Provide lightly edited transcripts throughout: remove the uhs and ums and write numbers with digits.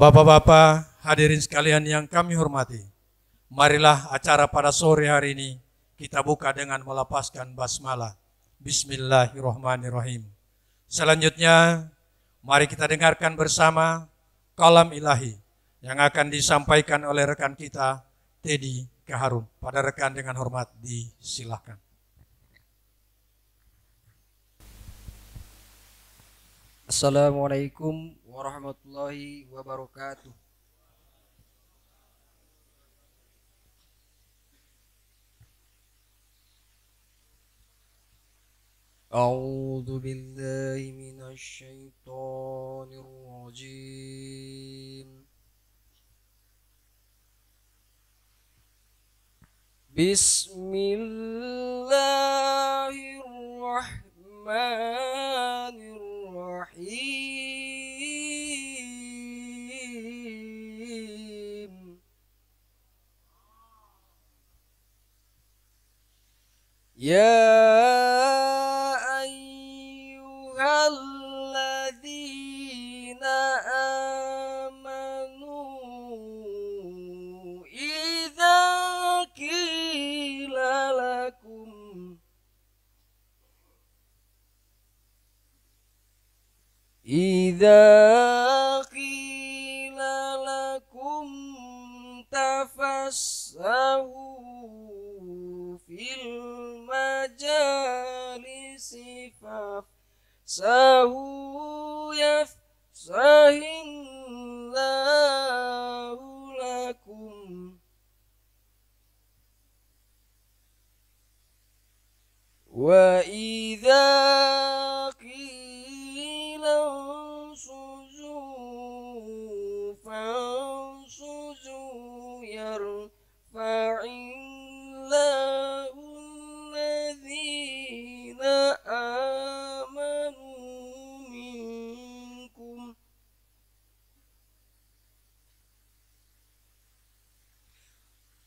Bapak-bapak, hadirin sekalian yang kami hormati, marilah acara pada sore hari ini kita buka dengan melepaskan basmalah. Bismillahirrahmanirrahim. Selanjutnya, mari kita dengarkan bersama kalam ilahi yang akan disampaikan oleh rekan kita, Teddy Kaharun. Pada rekan dengan hormat disilahkan. Assalamualaikum warahmatullahi wabarakatuh. A'udzu billahi minasy syaithanir rajim. Bismillahirrahmanirrahim. Ya ayyuhalladzina amanu idza qila lakum tafassahu fil majalisi fafsahu yafsahillahu lakum wa idza qila ansuzu fansuzu yarfa'illahu alladhina amanu minkum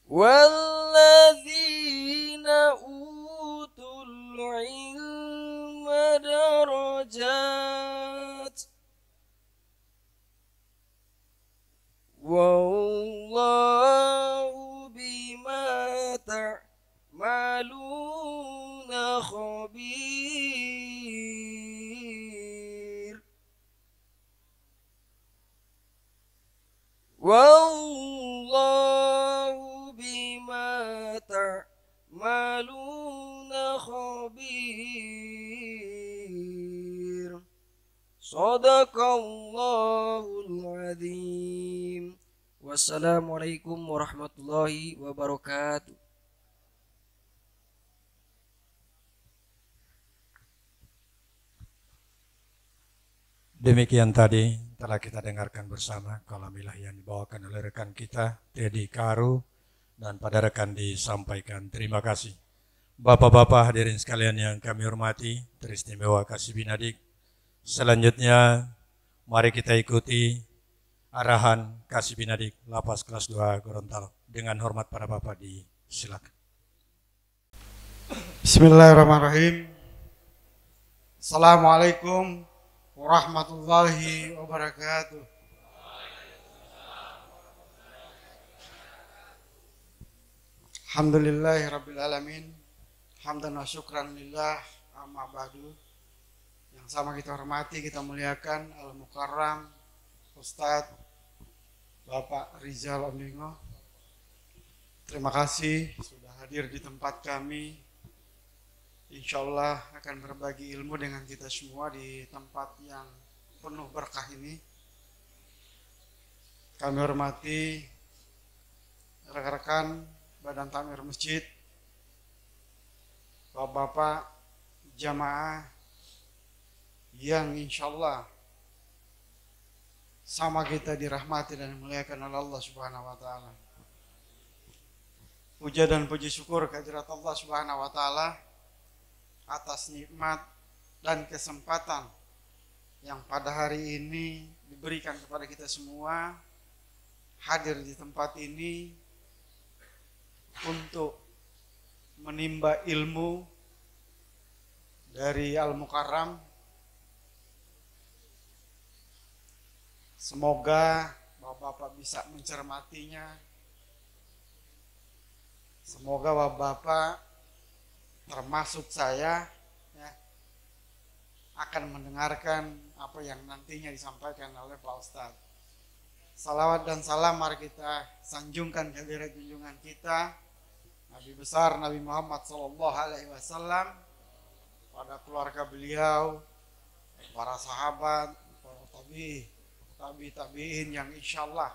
walladzina utul ilma darajat wallahu bima ta'maluna khabir wallahu bima ta'maluna khabir. Shadaqallahul adzim. Wassalamualaikum warahmatullahi wabarakatuh. Demikian tadi telah kita dengarkan bersama kalam ilahi yang dibawakan oleh rekan kita, Teddy Karu, dan pada rekan disampaikan terima kasih. Bapak-bapak hadirin sekalian yang kami hormati, teristimewa Kasih Binadik. Selanjutnya, mari kita ikuti arahan Kasih Binadik Lapas kelas 2 Gorontalo. Dengan hormat para bapak disilakan. Bismillahirrahmanirrahim. Assalamualaikum warahmatullahi wabarakatuh. Alhamdulillahirabbil alamin. Hamdan wa syukran lillah, amma ba'du. Yang sama kita hormati, kita muliakan Al-Mukarram Ustadz Bapak Rizal Omningo. Terima kasih sudah hadir di tempat kami. Insya Allah akan berbagi ilmu dengan kita semua di tempat yang penuh berkah ini. Kami hormati rekan-rekan Badan Takmir Masjid, bapak-bapak jamaah yang insya Allah sama kita dirahmati dan dimuliakan oleh Allah Subhanahu wa Ta'ala. Puja dan puji syukur kehadirat Allah Subhanahu wa Ta'ala atas nikmat dan kesempatan yang pada hari ini diberikan kepada kita semua hadir di tempat ini untuk menimba ilmu dari Al-Mukarram. Semoga Bapak-bapak bisa mencermatinya. Semoga Bapak-bapak termasuk saya ya, akan mendengarkan apa yang nantinya disampaikan oleh Pak Ustadz. Salawat dan salam mari kita sanjungkan kehadirat junjungan kita Nabi besar Nabi Muhammad SAW, pada keluarga beliau, para sahabat, para tabi'in yang insya Allah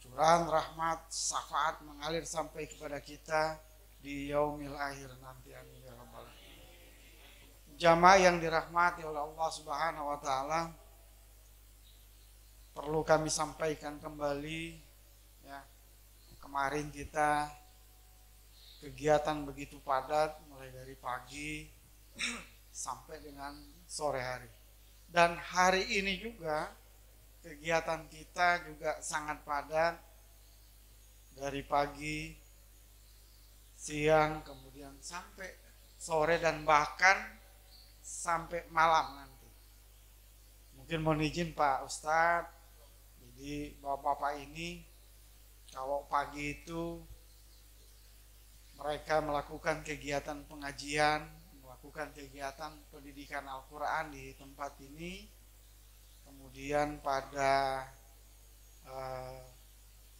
curahan rahmat, syafaat mengalir sampai kepada kita di yaumil akhir nanti. Amin ya rabbal alamin. Jamaah yang dirahmati oleh Allah Subhanahu wa taala, perlu kami sampaikan kembali ya, kemarin kita kegiatan begitu padat mulai dari pagi sampai dengan sore hari. Dan hari ini juga kegiatan kita juga sangat padat dari pagi, siang, kemudian sampai sore dan bahkan sampai malam nanti. Mungkin mohon izin Pak Ustadz, jadi bapak-bapak ini kalau pagi itu mereka melakukan kegiatan pengajian, melakukan kegiatan pendidikan Al-Quran di tempat ini. Kemudian pada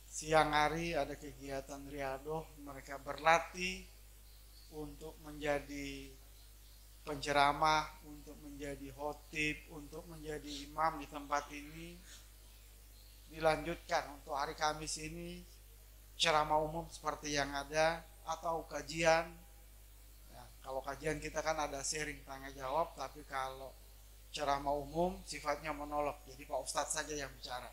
siang hari ada kegiatan riadoh, mereka berlatih untuk menjadi penceramah, untuk menjadi khotib, untuk menjadi imam di tempat ini. Dilanjutkan untuk hari Kamis ini ceramah umum seperti yang ada atau kajian. Ya, kalau kajian kita kan ada sharing tanya jawab, tapi kalau ceramah umum sifatnya monolog. Jadi Pak Ustadz saja yang bicara.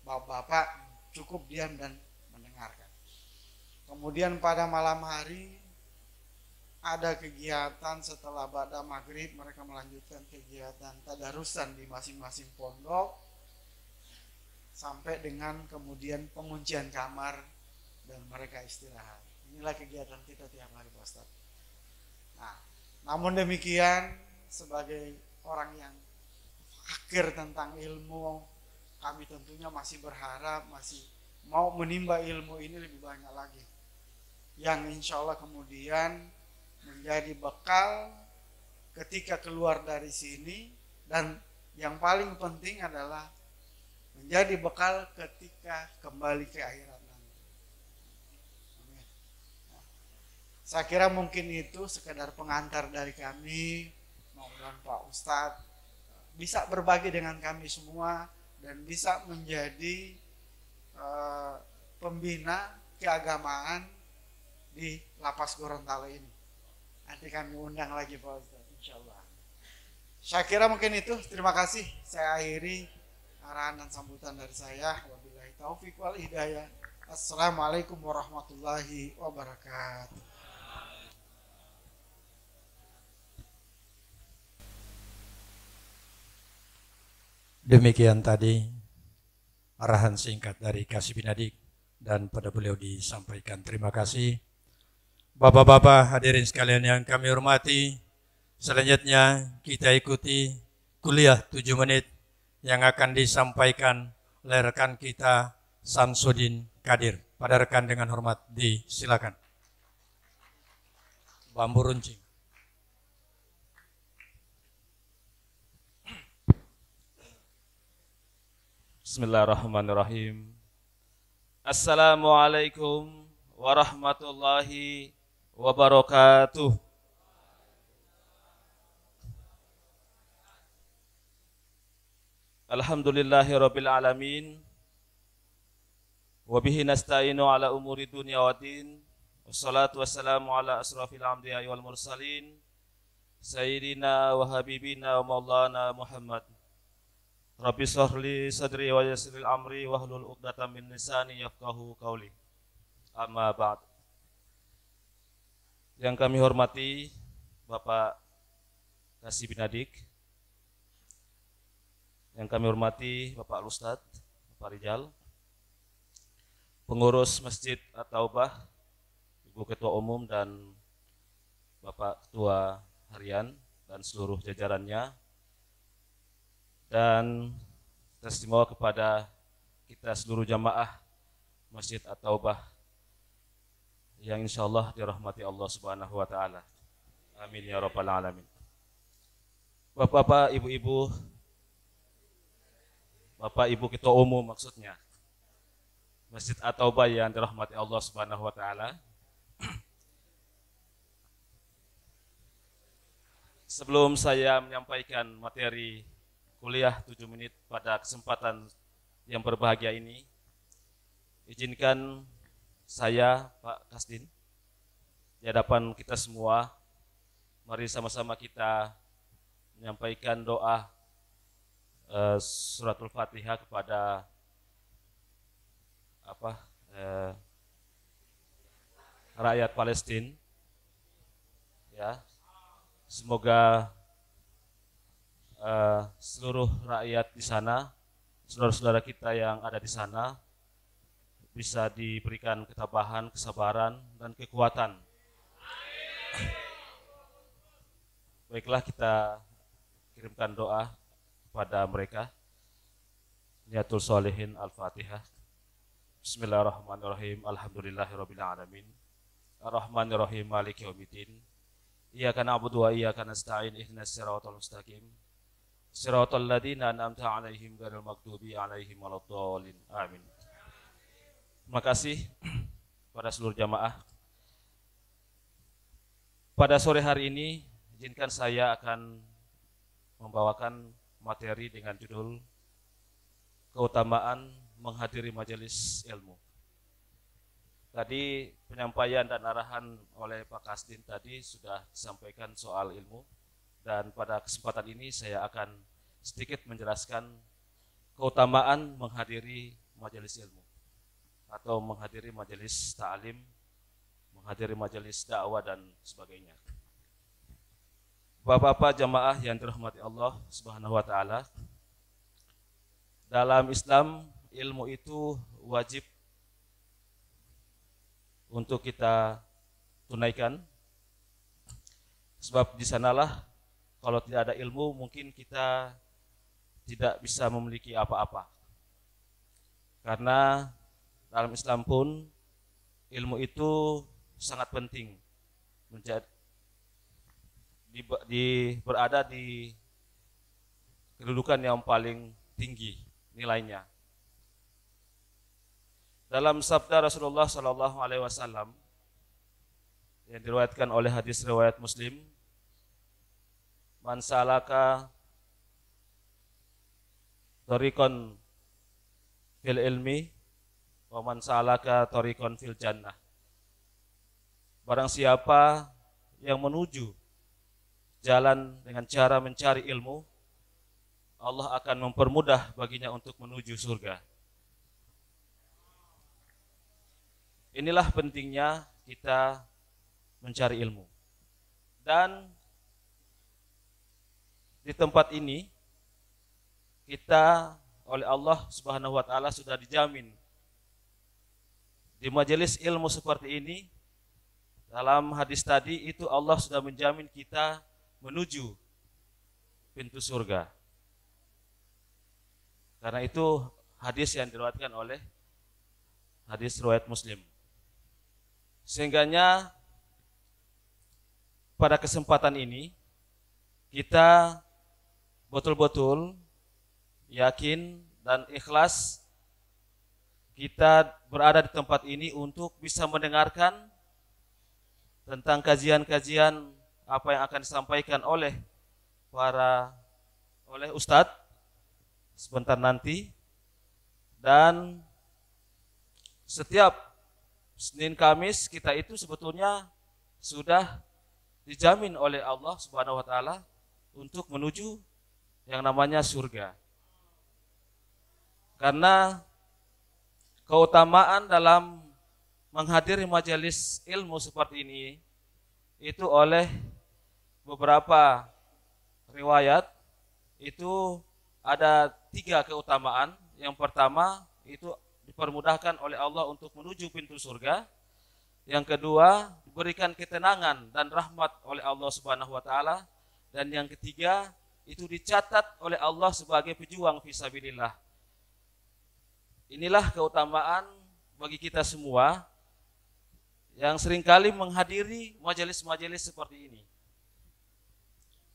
Bapak-bapak cukup diam dan mendengarkan. Kemudian pada malam hari ada kegiatan setelah ba'da maghrib, mereka melanjutkan kegiatan tadarusan di masing-masing pondok sampai dengan kemudian penguncian kamar dan mereka istirahat. Inilah kegiatan kita tiap hari Pak Ustadz. Nah, namun demikian sebagai orang yang fakir tentang ilmu, kami tentunya masih berharap, masih mau menimba ilmu ini lebih banyak lagi, yang insya Allah kemudian menjadi bekal ketika keluar dari sini, dan yang paling penting adalah menjadi bekal ketika kembali ke akhirat nanti. Amin. Nah, saya kira mungkin itu sekedar pengantar dari kami. Mudah-mudahan Pak Ustadz bisa berbagi dengan kami semua dan bisa menjadi pembina keagamaan di Lapas Gorontalo ini. Nanti kami undang lagi Pak Ustadz, insya Allah. Saya kira mungkin itu. Terima kasih. Saya akhiri arahan dan sambutan dari saya. Wabillahi taufiq wal hidayah. Assalamualaikum warahmatullahi wabarakatuh. Demikian tadi arahan singkat dari Kasih Binadik, dan pada beliau disampaikan terima kasih. Bapak-bapak hadirin sekalian yang kami hormati, selanjutnya kita ikuti kuliah 7 menit yang akan disampaikan oleh rekan kita Samsudin Kadir. Pada rekan dengan hormat disilakan. Bambu runcing. Bismillahirrahmanirrahim. Assalamualaikum warahmatullahi wabarakatuh. Alhamdulillahirabbil alamin. Wa bihi nasta'inu ala umuri dunya waddin. Wassalatu wassalamu ala asrafil anbiya'i wal mursalin. Sayyidina wa habibina wa maulana Muhammad. Rabbi shrahli sadri wa yassiril amri wahlul 'uqdatam min lisani yafqahu qawli. Amma ba'd. Yang kami hormati Bapak Kasih Binadik, yang kami hormati Bapak Ustadz, Bapak Rijal, pengurus Masjid At-Taubah, Ibu Ketua Umum dan Bapak Ketua Harian dan seluruh jajarannya, dan teristimewa kepada kita seluruh jamaah Masjid At-Taubah yang insyaallah dirahmati Allah Subhanahu wa taala. Amin ya rabbal alamin. Bapak-bapak, ibu-ibu, Bapak Ibu Ketua Umum maksudnya Masjid At-Taubah yang dirahmati Allah Subhanahu wa taala. Sebelum saya menyampaikan materi kuliah 7 menit pada kesempatan yang berbahagia ini, izinkan saya, Pak Kasdin, di hadapan kita semua, mari sama-sama kita menyampaikan doa suratul Fatihah kepada rakyat Palestina. Ya, semoga seluruh rakyat di sana, saudara-saudara kita yang ada di sana, bisa diberikan ketabahan, kesabaran, dan kekuatan. Baiklah, kita kirimkan doa kepada mereka. Niyatul Sholihin Al-Fatihah. Bismillahirrahmanirrahim. Alhamdulillahirabbil alamin. Arrahmanirrahim. Maliki yaumiddin. Iyyaka na'budu wa iyyaka nasta'in. Ihdinas siratal mustaqim. Siratal ladzina an'amta 'alaihim ghairil maghdubi 'alaihim waladdallin. Amin. Terima kasih pada seluruh jamaah. Pada sore hari ini, izinkan saya akan membawakan materi dengan judul keutamaan menghadiri majelis ilmu. Tadi penyampaian dan arahan oleh Pak Kasdin tadi sudah disampaikan soal ilmu, dan pada kesempatan ini saya akan sedikit menjelaskan keutamaan menghadiri majelis ilmu atau menghadiri majelis ta'lim, menghadiri majelis dakwah dan sebagainya. Bapak-bapak jamaah yang dirahmati Allah Subhanahu wa taala, dalam Islam ilmu itu wajib untuk kita tunaikan, sebab di sanalah kalau tidak ada ilmu mungkin kita tidak bisa memiliki apa-apa. Karena dalam Islam pun ilmu itu sangat penting, berada di kedudukan yang paling tinggi nilainya. Dalam sabda Rasulullah Sallallahu Alaihi Wasallam yang diriwayatkan oleh hadis riwayat Muslim, man salaka tariqan fil ilmi wa man salaka tariqan fil jannah. Barang siapa yang menuju jalan dengan cara mencari ilmu, Allah akan mempermudah baginya untuk menuju surga. Inilah pentingnya kita mencari ilmu. Dan di tempat ini kita oleh Allah Subhanahu wa taala sudah dijamin di majelis ilmu seperti ini. Dalam hadis tadi itu Allah sudah menjamin kita menuju pintu surga. Karena itu hadis yang diriwayatkan oleh hadis riwayat Muslim. Sehingganya pada kesempatan ini kita betul-betul yakin dan ikhlas kita berada di tempat ini untuk bisa mendengarkan tentang kajian-kajian apa yang akan disampaikan oleh ustadz sebentar nanti. Dan setiap Senin Kamis kita itu sebetulnya sudah dijamin oleh Allah Subhanahu wa taala untuk menuju yang namanya surga. Karena keutamaan dalam menghadiri majelis ilmu seperti ini itu oleh beberapa riwayat itu ada 3 keutamaan. Yang pertama itu dipermudahkan oleh Allah untuk menuju pintu surga. Yang kedua, diberikan ketenangan dan rahmat oleh Allah Subhanahu wa taala. Dan yang ketiga, itu dicatat oleh Allah sebagai pejuang fisabilillah. inilah keutamaan bagi kita semua yang seringkali menghadiri majelis-majelis seperti ini.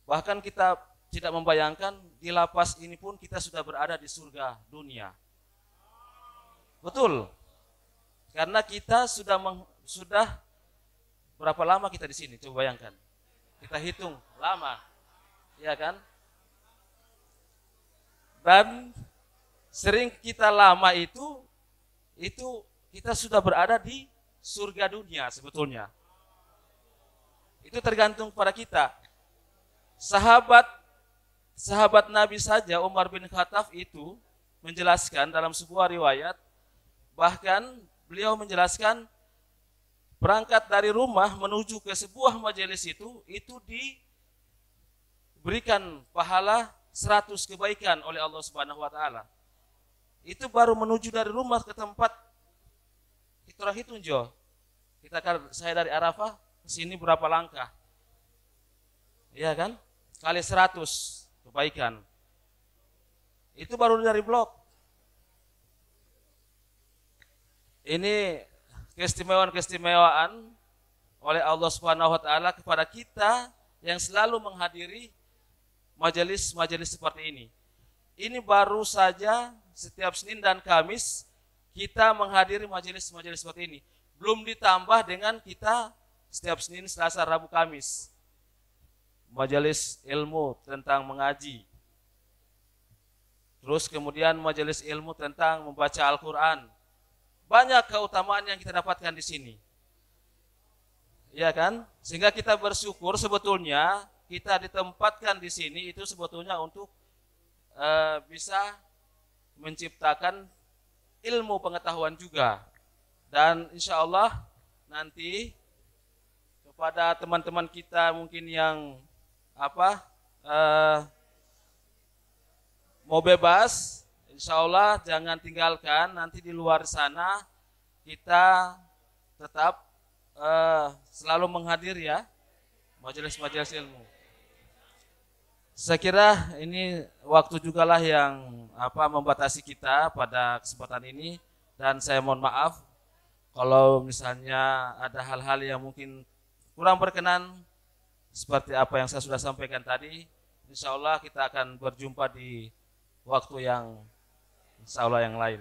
Bahkan kita tidak membayangkan di lapas ini pun kita sudah berada di surga dunia. Betul. Karena kita sudah berapa lama kita di sini? Coba bayangkan. Kita hitung lama. Ya kan? Dan sering kita lama itu kita sudah berada di surga dunia sebetulnya. Itu tergantung pada kita. Sahabat Nabi saja Umar bin Khattab itu menjelaskan dalam sebuah riwayat, bahkan beliau menjelaskan berangkat dari rumah menuju ke sebuah majelis itu diberikan pahala 100 kebaikan oleh Allah Subhanahu wa taala. Itu baru menuju dari rumah ke tempat hitung Jo. Saya dari Arafah ke sini berapa langkah? Iya kan? Kali 100 kebaikan. Itu baru dari blok. Ini keistimewaan oleh Allah Subhanahu wa taala kepada kita yang selalu menghadiri majelis-majelis seperti ini. Ini baru saja setiap Senin dan Kamis kita menghadiri majelis-majelis seperti ini. Belum ditambah dengan kita setiap Senin, Selasa, Rabu, Kamis. Majelis ilmu tentang mengaji. Terus kemudian majelis ilmu tentang membaca Al-Quran. Banyak keutamaan yang kita dapatkan di sini. Ya kan? Sehingga kita bersyukur sebetulnya kita ditempatkan di sini itu sebetulnya untuk bisa menciptakan ilmu pengetahuan juga. Dan insya Allah nanti kepada teman-teman kita mungkin yang mau bebas, insya Allah jangan tinggalkan, nanti di luar sana kita tetap selalu menghadiri ya majelis-majelis ilmu. Saya kira ini waktu jugalah yang membatasi kita pada kesempatan ini, dan saya mohon maaf kalau misalnya ada hal-hal yang mungkin kurang berkenan seperti apa yang saya sudah sampaikan tadi. Insya Allah kita akan berjumpa di waktu yang insya Allah yang lain.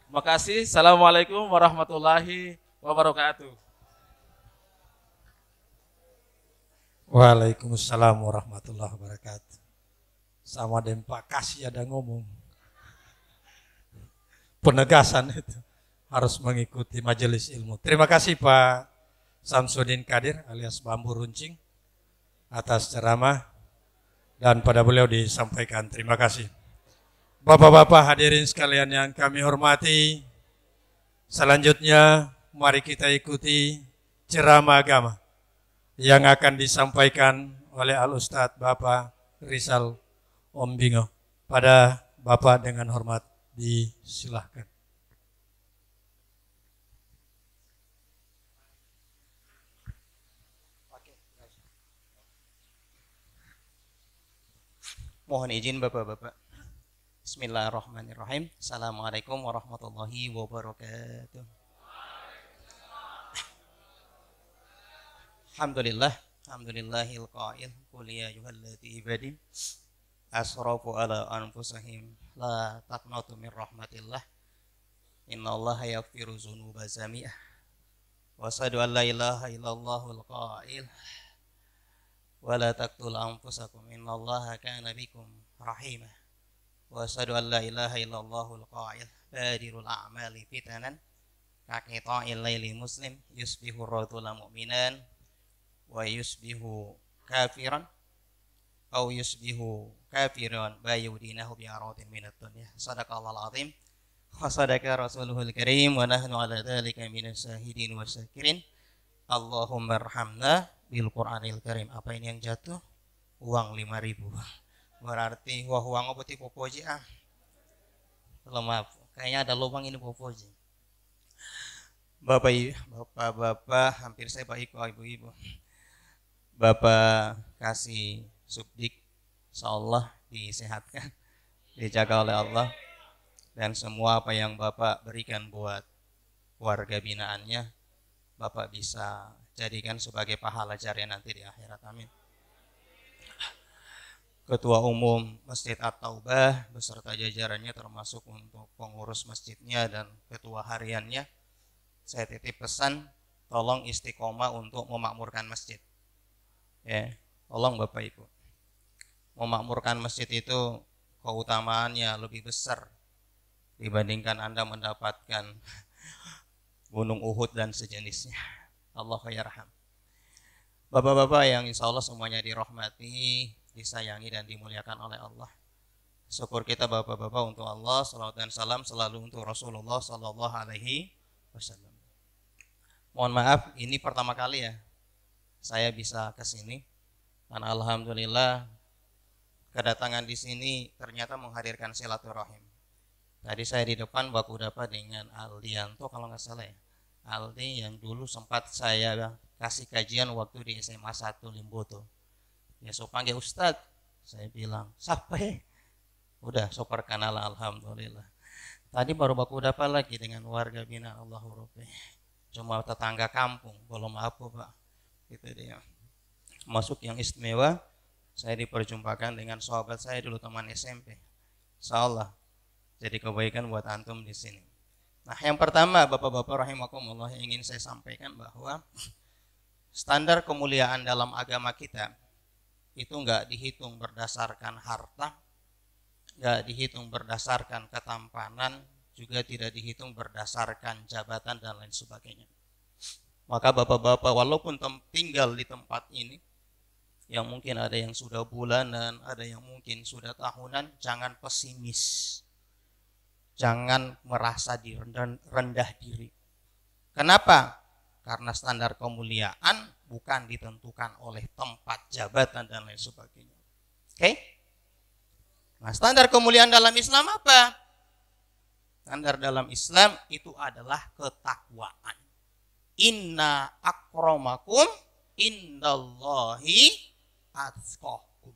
Terima kasih. Assalamualaikum warahmatullahi wabarakatuh. Waalaikumsalam warahmatullahi wabarakatuh. Sama Pak kasih ada ngomong. Penegasan itu harus mengikuti majelis ilmu. Terima kasih Pak Samsudin Kadir alias Bambu Runcing atas ceramah, dan pada beliau disampaikan terima kasih. Bapak-bapak hadirin sekalian yang kami hormati, selanjutnya mari kita ikuti ceramah agama yang akan disampaikan oleh Al-Ustadz Bapak Rizal Ombingo. Pada Bapak dengan hormat disilahkan. Mohon izin Bapak-bapak. Bismillahirrahmanirrahim. Assalamualaikum warahmatullahi wabarakatuh. Alhamdulillahil qail qul ya ayyuhalladzina ibadi asrafu ala anfusihim la taqnatu min rahmatillah innallaha yaghfiru dzunuba jami'ah wa asyhadu an la ilaha illallahul qail wa la taqtulu anfusakum innallaha kana bikum rahimah wa asyhadu an la ilaha illallahul qail badirul a'mali fitanan kaqita'il laili muslim yusbihu rajulun mu'minan wa yusbihu kafiran au yusbihu kafiran bayudinahu bi'aradin minad dunya. Sadaqallahul azim wa sadaqa rasuluhul karim wa nahnu ala dzalika minas syahidin wa syakirin. Allahumma arhamna bil Qur'anil karim. Apa ini yang jatuh? Uang 5.000. Berarti uang apa tipe popoji maaf, kayaknya ada lubang ini popoji. Bapak-bapak, hampir saya baik ibu-ibu. Bapak kasih subdik, insyaallah disehatkan, dijaga oleh Allah. Dan semua apa yang Bapak berikan buat warga binaannya, Bapak bisa jadikan sebagai pahala jariah nanti di akhirat. Amin. Ketua Umum Masjid At-Taubah beserta jajarannya termasuk untuk pengurus masjidnya dan ketua hariannya, saya titip pesan, tolong istiqomah untuk memakmurkan masjid. Ya, tolong Bapak Ibu. Memakmurkan masjid itu keutamaannya lebih besar dibandingkan Anda mendapatkan Gunung Uhud dan sejenisnya. Allah yarham. Bapak-bapak yang insya Allah semuanya dirahmati, disayangi dan dimuliakan oleh Allah. Syukur kita bapak-bapak untuk Allah, salawat dan salam selalu untuk Rasulullah Sallallahu Alaihi Wasallam. Mohon maaf, ini pertama kali ya saya bisa ke sini. Dan alhamdulillah kedatangan di sini ternyata menghadirkan silaturahim. Tadi saya di depan baku dapat dengan Aldianto kalau nggak salah ya. Aldi yang dulu sempat saya kasih kajian waktu di SMA 1 Limboto. Ya so panggil Ustadz, saya bilang sampai udah so perkenalan alhamdulillah. Tadi baru baku dapat lagi dengan warga bina Allahu Rabbi. Cuma tetangga kampung, belum apa Pak. Itu dia. Masuk yang istimewa, saya diperjumpakan dengan sahabat saya dulu teman SMP. Insyaallah jadi kebaikan buat antum di sini. Nah, yang pertama Bapak-bapak rahimakumullah yang ingin saya sampaikan bahwa standar kemuliaan dalam agama kita itu enggak dihitung berdasarkan harta, enggak dihitung berdasarkan ketampanan, juga tidak dihitung berdasarkan jabatan dan lain sebagainya. Maka bapak-bapak walaupun tinggal di tempat ini, yang mungkin ada yang sudah bulanan, ada yang mungkin sudah tahunan, jangan pesimis. Jangan merasa rendah diri. Kenapa? Karena standar kemuliaan bukan ditentukan oleh tempat, jabatan, dan lain sebagainya. Oke? Nah, standar kemuliaan dalam Islam apa? Standar dalam Islam itu adalah ketakwaan. Inna akramakum indallahi atqakum.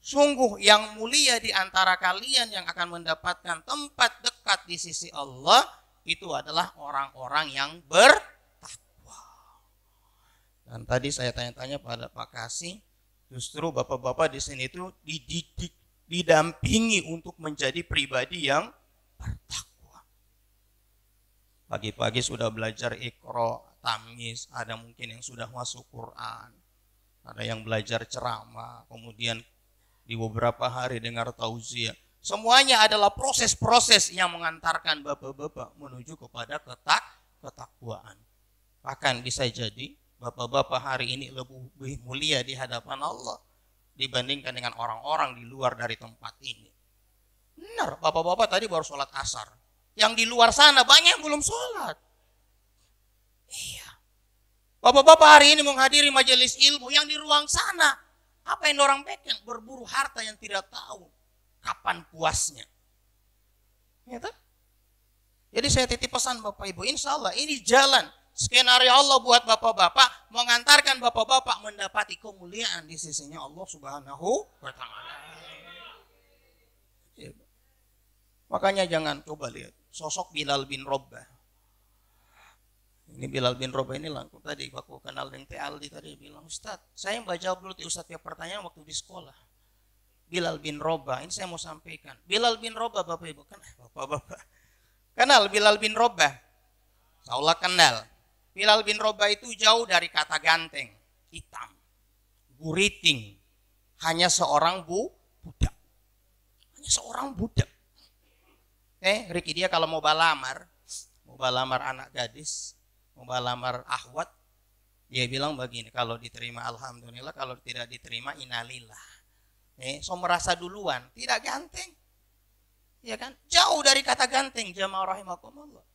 Sungguh yang mulia di antara kalian yang akan mendapatkan tempat dekat di sisi Allah itu adalah orang-orang yang bertakwa. Dan tadi saya tanya-tanya pada Pak Kasih, justru bapak-bapak di sini itu dididik, didampingi untuk menjadi pribadi yang bertakwa. Pagi-pagi sudah belajar Iqra, Tamyiz, ada mungkin yang sudah masuk Quran, ada yang belajar ceramah, kemudian di beberapa hari dengar tausiah. Semuanya adalah proses-proses yang mengantarkan bapak-bapak menuju kepada ketakwaan. Bahkan bisa jadi bapak-bapak hari ini lebih mulia di hadapan Allah dibandingkan dengan orang-orang di luar dari tempat ini. Benar, bapak-bapak tadi baru sholat asar. Yang di luar sana banyak yang belum sholat. Iya. Bapak-bapak hari ini menghadiri majelis ilmu yang di ruang sana. Apa yang orang pegang? Berburu harta yang tidak tahu kapan puasnya. Ya, jadi saya titip pesan Bapak Ibu, insya Allah ini jalan skenario Allah buat bapak-bapak, mengantarkan bapak-bapak mendapati kemuliaan di sisinya Allah Subhanahu wa Ta'ala. Ya. Makanya jangan coba lihat sosok Bilal bin Rabah. Ini Bilal bin Rabah ini langsung tadi aku kenal dengan Aldi tadi bilang, Ustadz, saya mbak jawab dulu Ustadz tiap pertanyaan waktu di sekolah. Bilal bin Rabah, ini saya mau sampaikan. Bilal bin Rabah Bapak Ibu, kan Bapak-bapak. Kenal Bilal bin Rabah? Seolah kenal. Bilal bin Rabah itu jauh dari kata ganteng, hitam, guriting. Hanya seorang budak. Hanya seorang budak. Riki dia kalau mau balamar anak gadis, mau balamar ahwat, dia bilang begini, kalau diterima alhamdulillah, kalau tidak diterima innalillah. So merasa duluan, tidak ganteng. Ya kan? Jauh dari kata ganteng, jamaah rahimakumullah.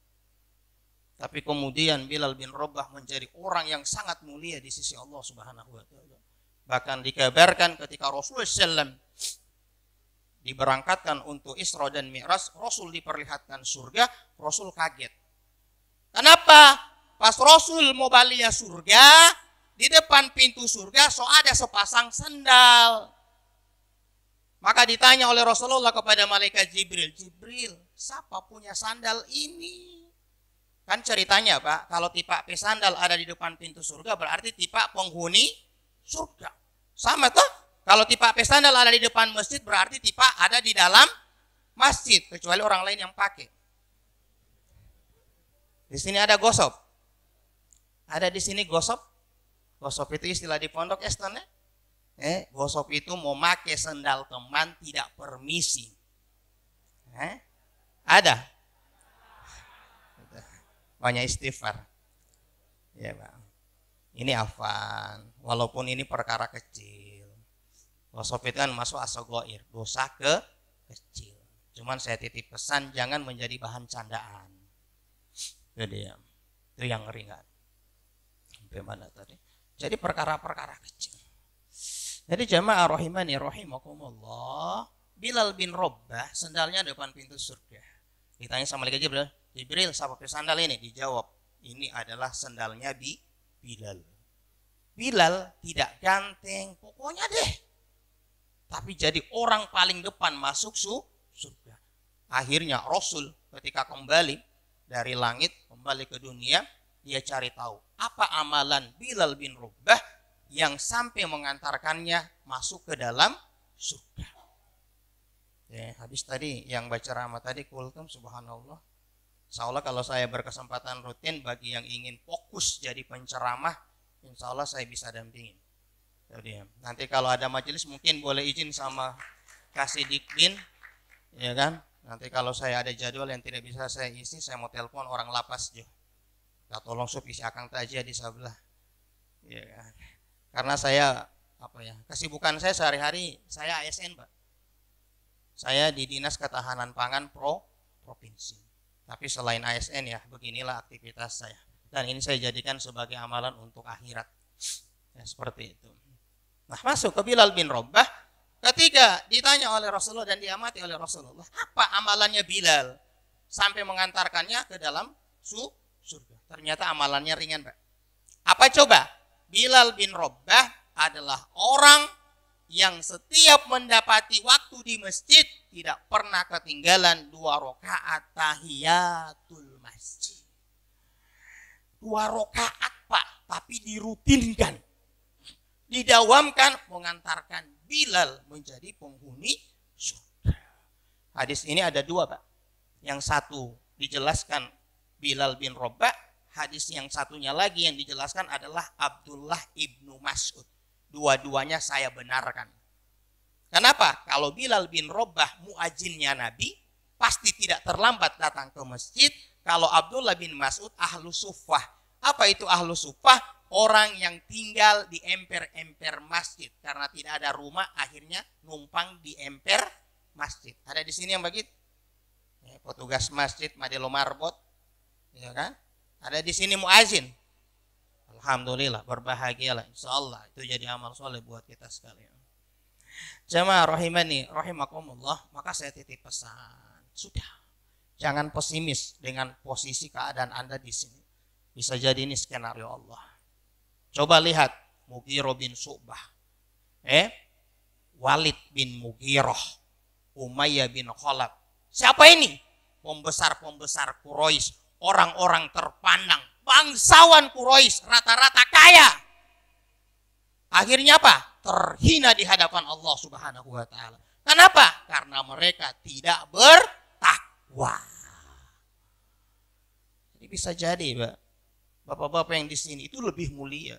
Tapi kemudian Bilal bin Rabah menjadi orang yang sangat mulia di sisi Allah Subhanahu wa Ta'ala. Bahkan dikabarkan ketika Rasulullah SAW diberangkatkan untuk Isra dan Mi'raj, Rasul diperlihatkan surga, Rasul kaget. Kenapa? Pas Rasul mau balik surga, di depan pintu surga so ada sepasang sendal. Maka ditanya oleh Rasulullah kepada malaikat Jibril, Jibril, siapa punya sandal ini? Kan ceritanya Pak, kalau tipak sandal ada di depan pintu surga berarti tipak penghuni surga. Sama toh? Kalau tipak sandal ada di depan masjid berarti tipak ada di dalam masjid, kecuali orang lain yang pakai. Di sini ada gosop. Ada di sini gosop. Gosop itu istilah di pondok Eston ya. Gosop itu mau pakai sandal teman tidak permisi. Ada. Banyak istighfar. Ya Bang. Ini afan. Walaupun ini perkara kecil. Gosop itu kan masuk asogoir. Dosa kecil. Cuman saya titip pesan jangan menjadi bahan candaan. Itu yang ringan. Sampai mana tadi? Jadi perkara-perkara kecil. Jadi jamaah rahimani rahimakumullah, Bilal bin Rabbah sandalnya depan pintu surga. Ditanya sama malaikat Jibril, Jibril siapa pakai sandal ini? Dijawab, ini adalah sandalnya Bilal. Bilal tidak ganteng, pokoknya deh. Tapi jadi orang paling depan masuk surga. Akhirnya Rasul ketika kembali dari langit, kembali ke dunia, dia cari tahu apa amalan Bilal bin Rabbah yang sampai mengantarkannya masuk ke dalam surga. Ya, habis tadi yang baca ceramah tadi kultum subhanallah. Insya Allah kalau saya berkesempatan rutin bagi yang ingin fokus jadi penceramah, insya Allah saya bisa dampingin. Jadi nanti kalau ada majelis mungkin boleh izin sama kasih dikbin, ya kan? Nanti kalau saya ada jadwal yang tidak bisa saya isi, saya mau telepon orang lapas jo. Tolong sup isi akang tajia di sebelah. Ya kan? Karena saya kesibukan saya sehari-hari saya ASN Pak. Saya di Dinas Ketahanan Pangan Provinsi. Tapi selain ASN ya beginilah aktivitas saya. Dan ini saya jadikan sebagai amalan untuk akhirat. Ya, seperti itu. Nah masuk ke Bilal bin Rabbah. Ketika ditanya oleh Rasulullah dan diamati oleh Rasulullah. Apa amalannya Bilal? Sampai mengantarkannya ke dalam surga. Ternyata amalannya ringan Pak. Apa coba? Bilal bin Rabbah adalah orang yang setiap mendapati waktu di masjid tidak pernah ketinggalan 2 rakaat tahiyatul masjid. 2 rakaat Pak, tapi dirutinkan. Didawamkan mengantarkan Bilal menjadi penghuni surga. Hadis ini ada 2 Pak. Yang satu dijelaskan Bilal bin Rabbah. Hadis yang satunya lagi yang dijelaskan adalah Abdullah ibnu Mas'ud. Dua-duanya saya benarkan. Kenapa? Kalau Bilal bin Rabbah muadzinnya Nabi, pasti tidak terlambat datang ke masjid. Kalau Abdullah bin Mas'ud ahlu suffah. Apa itu ahlu suffah? Orang yang tinggal di emper-emper masjid. Karena tidak ada rumah, akhirnya numpang di emper masjid. Ada di sini yang begitu? Petugas masjid, Madelo Marbot. Ya kan? Ada di sini muazin. Alhamdulillah, berbahagialah. Insyaallah itu jadi amal soleh buat kita sekalian. Jamaah rahimani rahimakumullah, maka saya titip pesan. Sudah. Jangan pesimis dengan posisi keadaan Anda di sini. Bisa jadi ini skenario Allah. Coba lihat Mughirah bin Syu'bah. Walid bin Mughirah. Umayyah bin Khalaf. Siapa ini? Pembesar-pembesar Quraisy. Orang-orang terpandang, bangsawan Quraisy rata-rata kaya. Akhirnya apa? Terhina di hadapan Allah Subhanahu wa taala. Kenapa? Karena mereka tidak bertakwa. Jadi bisa jadi, Pak, bapak-bapak yang di sini itu lebih mulia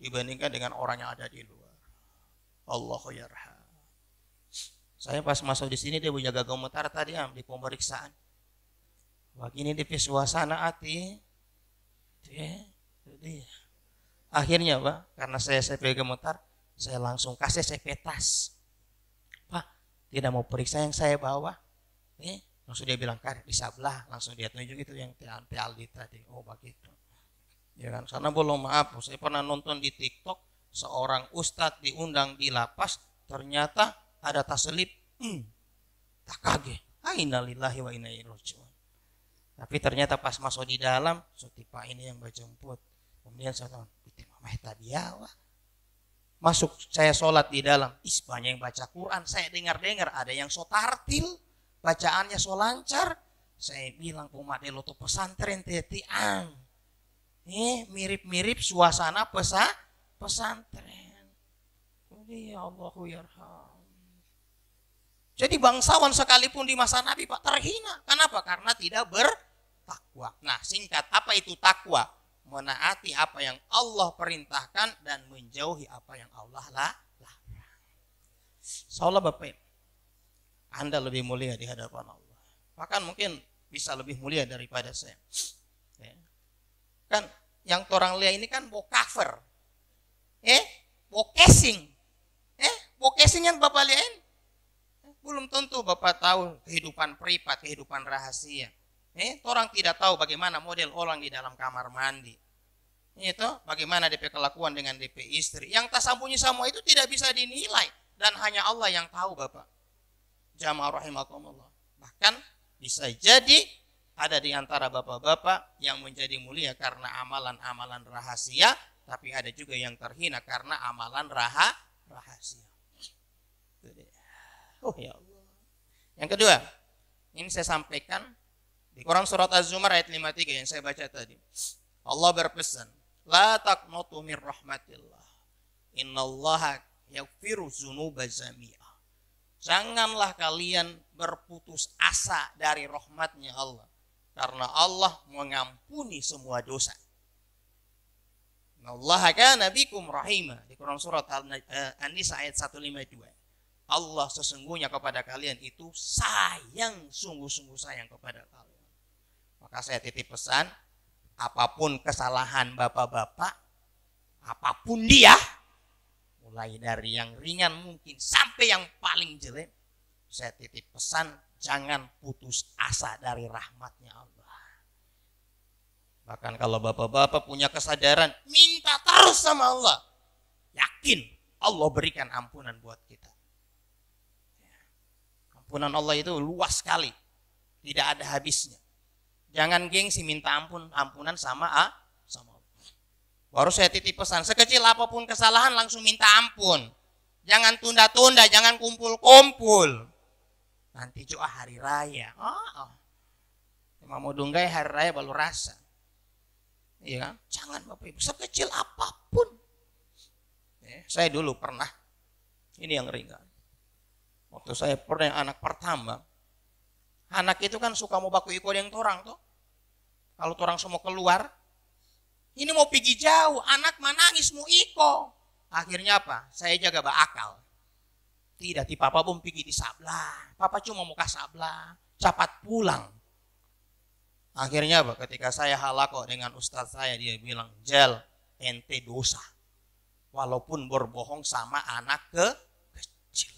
dibandingkan dengan orang yang ada di luar. Allahu yarham. Saya pas masuk di sini dia jaga gemetar tadi di pemeriksaan. Begini di suasana hati, akhirnya Pak, karena saya gemetar, saya langsung kasih tas. Pak, tidak mau periksa yang saya bawa, langsung dia bilang kan di sebelah, langsung dia tunjuk itu yang Aldi tadi. Oh begitu, ya kan? Karena belum maaf, saya pernah nonton di TikTok seorang ustadz diundang di lapas, ternyata ada taslip, tak kaget, innalillahi wa inna ilaihi raji'un. Tapi ternyata pas masuk di dalam, Pak ini yang berjemput. Kemudian saya tahu, itu mamah tadi ya. Masuk saya sholat di dalam, banyak yang baca Quran. Saya dengar ada yang sotartil, bacaannya so lancar. Saya bilang pemadelo tuh pesantren tetiang. Mirip-mirip suasana pesantren. Ya Allahu yarham. Jadi bangsawan sekalipun di masa Nabi Pak terhina. Kenapa? Karena tidak bertakwa. Nah, singkat, apa itu takwa? Menaati apa yang Allah perintahkan dan menjauhi apa yang Allah larang. Insyaallah Bapak, Anda lebih mulia di hadapan Allah. Bahkan mungkin bisa lebih mulia daripada saya. Kan yang orang lihat ini kan bawa cover. Bawa casing. Bawa casing yang Bapak lihat. Belum tentu Bapak tahu kehidupan privat, kehidupan rahasia. Orang tidak tahu bagaimana model orang di dalam kamar mandi. Itu bagaimana DP kelakuan dengan DP istri. Yang tak sambunyi semua itu tidak bisa dinilai. Dan hanya Allah yang tahu Bapak. Jamaah rahimakumullah. Bahkan bisa jadi ada di antara bapak-bapak yang menjadi mulia karena amalan-amalan rahasia. Tapi ada juga yang terhina karena amalan rahasia. Oh ya Allah. Yang kedua, ini saya sampaikan di Quran surat Az-Zumar ayat 53 yang saya baca tadi. Allah berpesan, la taqnatu min rahmatillah. Innallaha yaghfiru dzunuba jami'a. Janganlah kalian berputus asa dari rahmatnya Allah. Karena Allah mengampuni semua dosa. Innallaha kana bikum rahima. Di Quran surat An-Nisa ayat 152. Allah sesungguhnya kepada kalian itu sayang, sungguh-sungguh sayang kepada kalian. Maka saya titip pesan, apapun kesalahan bapak-bapak, apapun dia, mulai dari yang ringan mungkin sampai yang paling jelek, saya titip pesan, jangan putus asa dari rahmatnya Allah. Bahkan kalau bapak-bapak punya kesadaran, minta terus sama Allah. Yakin Allah berikan ampunan buat kita. Ampunan Allah itu luas sekali, tidak ada habisnya. Jangan gengsi minta ampunan sama Allah. Baru saya titip pesan, sekecil apapun kesalahan langsung minta ampun. Jangan tunda-tunda, jangan kumpul-kumpul. Nanti juga hari raya. Mau dunggai hari raya baru rasa. Iya kan? Jangan Bapak Ibu, sekecil apapun. Saya dulu pernah, ini yang ringan. Waktu saya pernah anak pertama, anak itu kan suka mau baku ikut yang torang tuh. Kalau torang semua keluar, ini mau pergi jauh, anak menangis mau iko. Akhirnya apa? Saya jaga bakal. Tidak, di papa pun pergi di sablah. Papa cuma mau ke sablah, cepat pulang. Akhirnya apa? Ketika saya halako dengan ustadz saya, dia bilang, Jel, ente dosa. Walaupun berbohong sama anak kecil.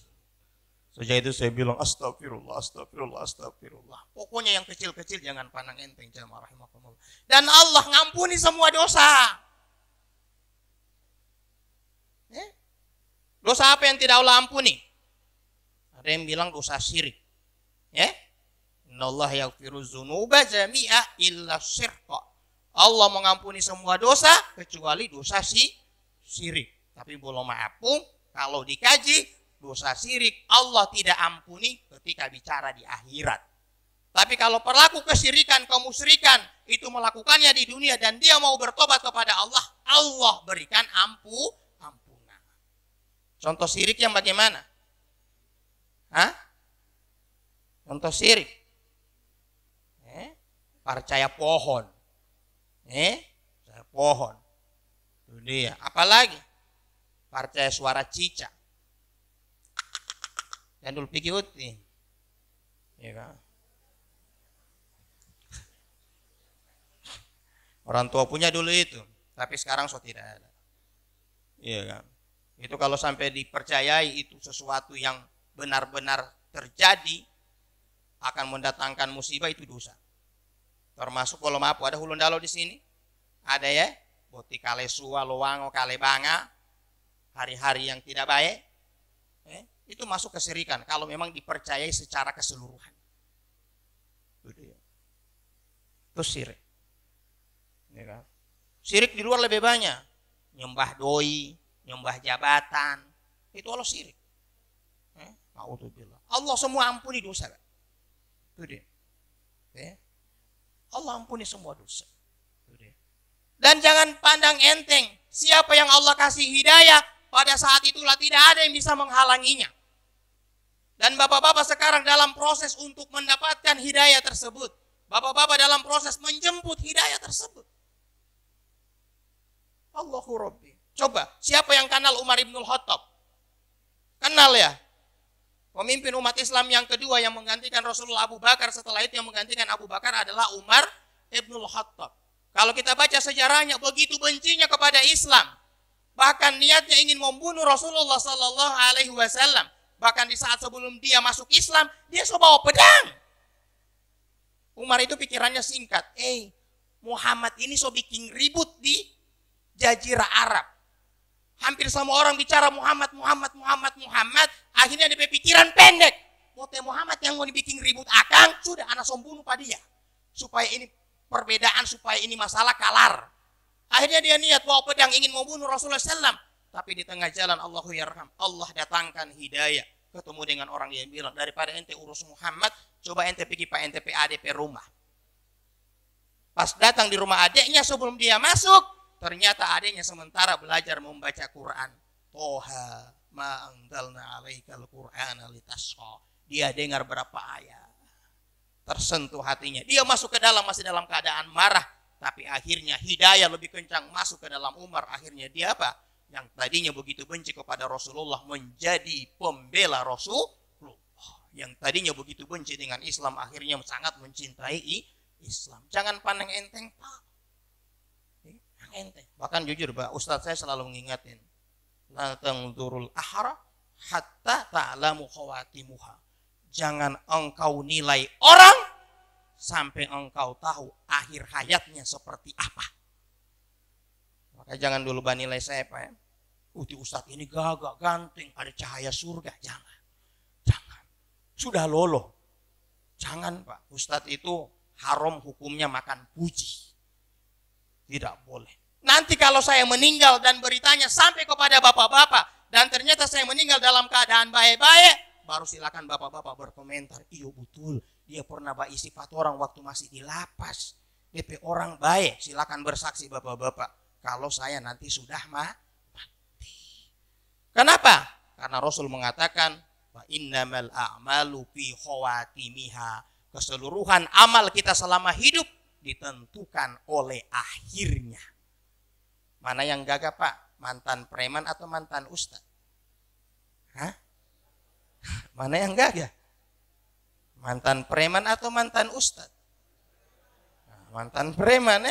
Sejak itu saya bilang, astagfirullah, astagfirullah, astagfirullah. Pokoknya yang kecil-kecil jangan pandang enteng, jamaah rahimakumullah. Dan Allah ngampuni semua dosa. Dosa apa yang tidak Allah ampuni? Ada yang bilang dosa syirik. Innallaha yaghfiru dzunuba jami'a illa syirqa. Allah mengampuni semua dosa kecuali dosa syirik. Tapi belum maafum kalau dikaji dosa syirik Allah tidak ampuni ketika bicara di akhirat. Tapi kalau pelaku kesyirikan, kemusyrikan itu melakukannya di dunia dan dia mau bertobat kepada Allah, Allah berikan ampunan. Contoh syirik yang bagaimana? Contoh syirik. Percaya pohon. Percaya pohon. Itu dia. Apalagi? Percaya suara cicak. Dan dulu pergi uti. Ya kan? Orang tua punya dulu itu. Tapi sekarang so tidak ada. Iya kan? Itu kalau sampai dipercayai itu sesuatu yang benar-benar terjadi akan mendatangkan musibah, itu dosa. Termasuk kalau maaf ada hulun dalau di sini, ada ya, boti kale sua lowango kale banga, hari-hari yang tidak baik, itu masuk kesyirikan kalau memang dipercayai secara keseluruhan. Itu syirik. Ya kan? Syirik di luar lebih banyak, nyembah doi, nyembah jabatan, itu Allah syirik. Allah semua ampuni dosa. Itu dia. Ya. Allah ampuni semua dosa. Itu dia. Dan jangan pandang enteng. Siapa yang Allah kasih hidayah, pada saat itulah tidak ada yang bisa menghalanginya. Dan bapak-bapak sekarang dalam proses untuk mendapatkan hidayah tersebut. Bapak-bapak dalam proses menjemput hidayah tersebut. Allahu Rabbi. Coba, siapa yang kenal Umar ibnul Khattab? Kenal ya? Pemimpin umat Islam yang kedua yang menggantikan Rasulullah Abu Bakar. Setelah itu yang menggantikan Abu Bakar adalah Umar ibnul Khattab. Kalau kita baca sejarahnya, begitu bencinya kepada Islam. Bahkan niatnya ingin membunuh Rasulullah Sallallahu Alaihi Wasallam. Bahkan di saat sebelum dia masuk Islam, dia bawa pedang. Umar itu pikirannya singkat. Muhammad ini bikin ribut di Jazirah Arab. Hampir semua orang bicara Muhammad. Akhirnya dia pikiran pendek. Muhammad yang mau dibikin ribut akang, sudah anak bunuh pada dia. Supaya ini perbedaan, supaya ini masalah kalar. Akhirnya dia niat bawa pedang ingin membunuh Rasulullah SAW. Tapi di tengah jalan Allahu yarham, Allah datangkan hidayah. Ketemu dengan orang yang bilang, daripada ente urus Muhammad, coba ente pergi Pak ente ADP rumah. Pas datang di rumah adiknya sebelum dia masuk, ternyata adiknya sementara belajar membaca Quran. Toha ma anzalna alaikal Qur'ana litasqa. Dia dengar berapa ayat. Tersentuh hatinya. Dia masuk ke dalam, masih dalam keadaan marah. Tapi akhirnya hidayah lebih kencang masuk ke dalam Umar. Akhirnya dia apa? Yang tadinya begitu benci kepada Rasulullah menjadi pembela Rasulullah. Yang tadinya begitu benci dengan Islam akhirnya sangat mencintai Islam. Jangan pandang enteng, Pak. Enteng. Bahkan jujur, Pak, Ustadz saya selalu mengingatin. La tangzurul ahra hatta ta'lamu khawatimuha. Jangan engkau nilai orang sampai engkau tahu akhir hayatnya seperti apa. Maka jangan dulu nilai saya, Pak, ya. Di Ustadz ini gagah, ganteng, ada cahaya surga. Jangan. Sudah loloh. Jangan, Pak. Ustadz itu haram hukumnya makan puji. Tidak boleh. Nanti kalau saya meninggal dan beritanya sampai kepada bapak-bapak, dan ternyata saya meninggal dalam keadaan baik-baik, baru silakan bapak-bapak berkomentar. Iya betul, dia pernah baik sifat orang waktu masih di lapas. DP orang baik, silakan bersaksi bapak-bapak. Kalau saya nanti sudah mati. Kenapa? Karena Rasul mengatakan, wa innamal a'malu fi khawatimiha. Keseluruhan amal kita selama hidup ditentukan oleh akhirnya. Mana yang gagah, Pak? Mantan preman atau mantan ustaz? Hah? Mana yang gagah? Mantan preman atau mantan ustaz? Nah, mantan preman,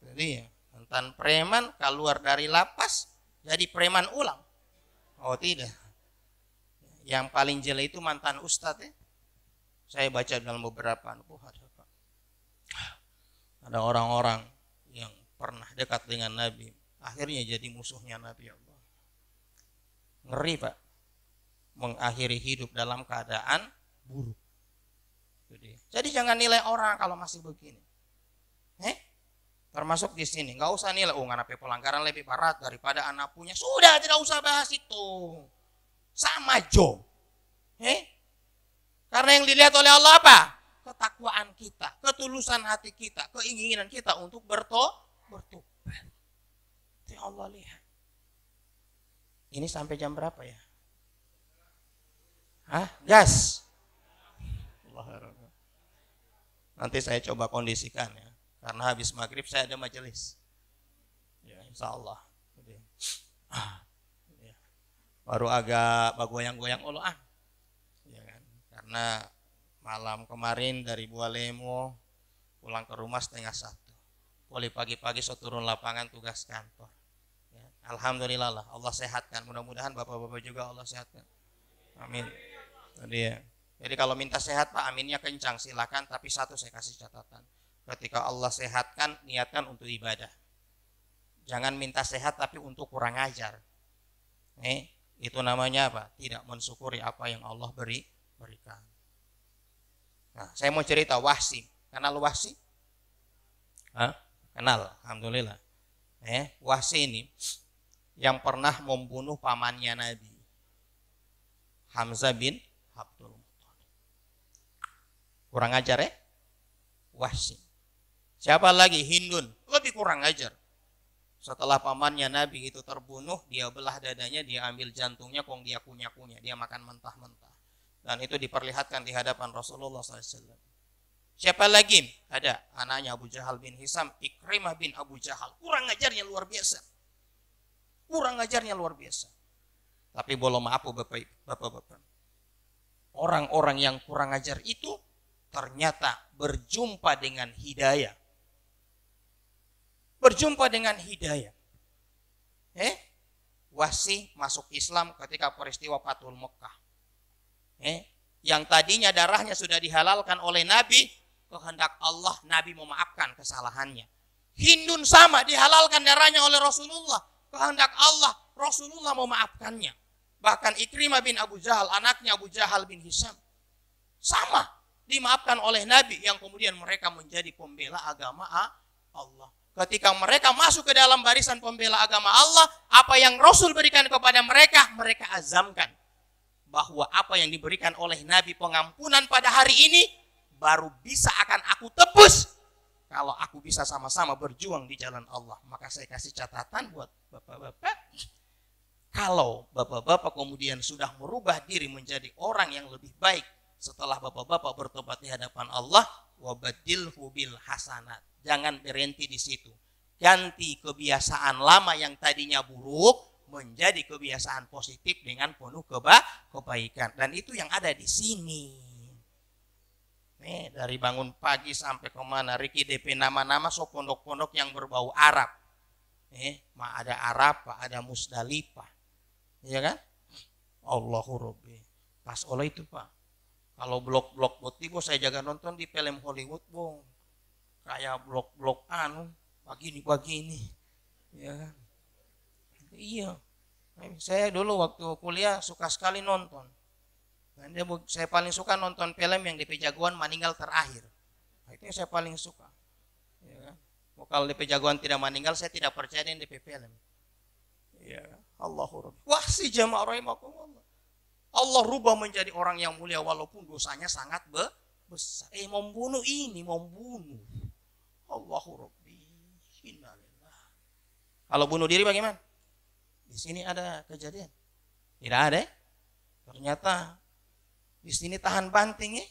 Jadi mantan preman keluar dari lapas jadi preman ulang. Oh tidak. Yang paling jelek itu mantan ustaz, Saya baca dalam beberapa ada orang-orang yang pernah dekat dengan Nabi, akhirnya jadi musuhnya Nabi Allah. Ngeri, Pak. Mengakhiri hidup dalam keadaan buruk. Jadi jangan nilai orang kalau masih begini. Termasuk di sini, nggak usah nilai, nganape pelanggaran lebih berat daripada anak punya. Sudah, tidak usah bahas itu. Sama Jo. Karena yang dilihat oleh Allah apa? Ketakwaan kita, ketulusan hati kita, keinginan kita untuk bertobat. Itu yang Allah lihat. Ini sampai jam berapa ya? Gas. Nanti saya coba kondisikan ya. Karena habis maghrib saya ada majelis. Ya, insya Allah. Baru agak goyang-goyang oloan. Ya kan? Karena malam kemarin dari Bualemo pulang ke rumah 12:30. Boleh pagi-pagi saya turun lapangan tugas kantor. Ya, alhamdulillah lah, Allah sehatkan. Mudah-mudahan bapak-bapak juga Allah sehatkan. Amin. Jadi kalau minta sehat, Pak, aminnya kencang silakan. Tapi satu saya kasih catatan. Ketika Allah sehatkan, niatkan untuk ibadah. Jangan minta sehat tapi untuk kurang ajar. Itu namanya apa? Tidak mensyukuri apa yang Allah berikan. Nah, saya mau cerita Wahsi. Kenal Wahsi? Kenal, alhamdulillah. Wahsi ini yang pernah membunuh pamannya Nabi, Hamzah bin Abdul Muthalib. Kurang ajar ya? Wahsy. Siapa lagi? Hindun. Lebih kurang ajar. Setelah pamannya Nabi itu terbunuh, dia belah dadanya, dia ambil jantungnya, kong dia kunyah-kunyah. Dia makan mentah-mentah. Dan itu diperlihatkan di hadapan Rasulullah SAW. Siapa lagi? Ada anaknya Abu Jahal bin Hisam, Ikrimah bin Abu Jahal. Kurang ajarnya luar biasa. Kurang ajarnya luar biasa. Tapi boleh maaf bapak-bapak. Orang-orang yang kurang ajar itu ternyata berjumpa dengan hidayah. Berjumpa dengan hidayah. Wahsy masuk Islam ketika peristiwa Fathul Mekah. Yang tadinya darahnya sudah dihalalkan oleh Nabi, kehendak Allah Nabi memaafkan kesalahannya. Hindun sama, dihalalkan darahnya oleh Rasulullah, kehendak Allah Rasulullah memaafkannya. Bahkan Ikrimah bin Abu Jahal, anaknya Abu Jahal bin Hisam, sama dimaafkan oleh Nabi, yang kemudian mereka menjadi pembela agama Allah. Ketika mereka masuk ke dalam barisan pembela agama Allah, apa yang Rasul berikan kepada mereka, mereka azamkan bahwa apa yang diberikan oleh Nabi pengampunan pada hari ini baru bisa akan aku tebus kalau aku bisa sama-sama berjuang di jalan Allah. Maka saya kasih catatan buat bapak-bapak, kalau bapak-bapak kemudian sudah merubah diri menjadi orang yang lebih baik setelah bapak-bapak bertobat di hadapan Allah, wabadilhu bil hasanat. Jangan berhenti di situ. Ganti kebiasaan lama yang tadinya buruk menjadi kebiasaan positif dengan penuh kebaikan. Dan itu yang ada di sini. Dari bangun pagi sampai kemana, Riki DP nama-nama so pondok-pondok yang berbau Arab. Ada Arab, ada Musdalifah. Iya kan? Allahu Rabbi. Pas oleh itu Pak. Kalau blok-blok Botibo saya jaga nonton di film Hollywood, Bung. Kayak blok-blok begini. Ya kan? Iya. Saya dulu waktu kuliah suka sekali nonton. Dan saya paling suka nonton film yang DP Jagoan meninggal terakhir. Nah, itu yang saya paling suka. Ya kan? Kalau DP Jagoan tidak meninggal, saya tidak percaya dengan DP film. Ya, Allahu Rabbi. Wah, si jamaah rahimakumullah. Allah rubah menjadi orang yang mulia walaupun dosanya sangat besar. Membunuh. Allahu Rabbi. Innalillah. Kalau bunuh diri bagaimana? Di sini ada kejadian. Tidak ada. Ternyata di sini tahan banting ya.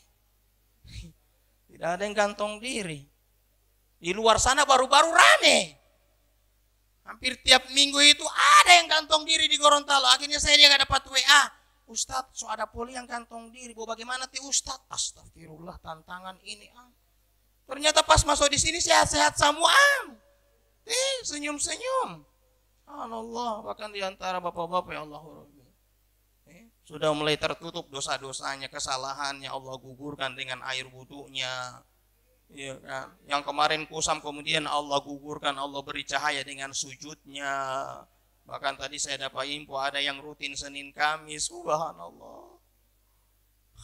Tidak ada yang gantung diri. Di luar sana baru-baru rame. Hampir tiap minggu itu ada yang gantung diri di Gorontalo. Akhirnya saya dia gak dapat WA. Ustadz, so ada poli yang gantung diri. Bagaimana ti Ustadz? Astagfirullah, tantangan ini. Ternyata pas masuk di sini sehat-sehat semua. Senyum-senyum. Allah, bahkan di antara bapak-bapak ya Allah. Sudah mulai tertutup dosa-dosanya, kesalahannya, Allah gugurkan dengan air wudunya. Ya kan? Yang kemarin kusam kemudian Allah gugurkan, Allah beri cahaya dengan sujudnya. Bahkan tadi saya dapat info ada yang rutin Senin Kamis. Subhanallah.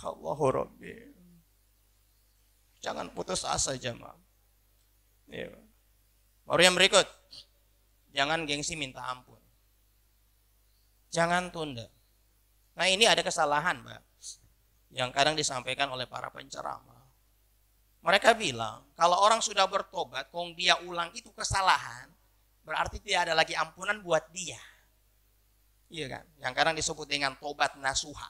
Allahu Rabbi. Jangan putus asa jemaah. Ya. Baru yang berikut. Jangan gengsi minta ampun. Jangan tunda. Nah ini ada kesalahan Mbak. Yang kadang disampaikan oleh para penceramah. Mereka bilang kalau orang sudah bertobat, kong dia ulang itu kesalahan, berarti tidak ada lagi ampunan buat dia. Iya kan? Yang kadang disebut dengan tobat nasuha.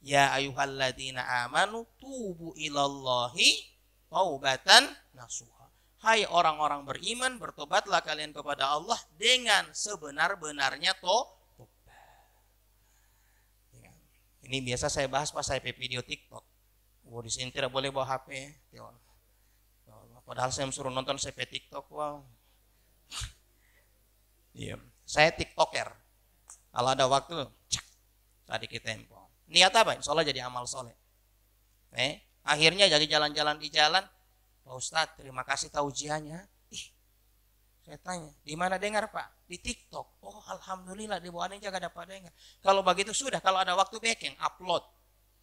Ya ayyuhalladzina amanu tubu ilallahi taubatan nasuha. Hai orang-orang beriman, bertobatlah kalian kepada Allah dengan sebenar-benarnya tobat. Ini biasa saya bahas pas saya video TikTok. Di sini tidak boleh bawa HP. Padahal saya suruh nonton saya TikTok. Wow. Iya, saya TikToker. Kalau ada waktu, tadi kita tempo. Niat apa? Insya Allah jadi amal soleh. Akhirnya jadi jalan-jalan di jalan. Pak Ustadz, terima kasih taujiahnya. Saya tanya, di mana dengar Pak? Di TikTok. Oh alhamdulillah, di bawah ini jaga dapat dengar. Kalau begitu sudah, kalau ada waktu backing, upload.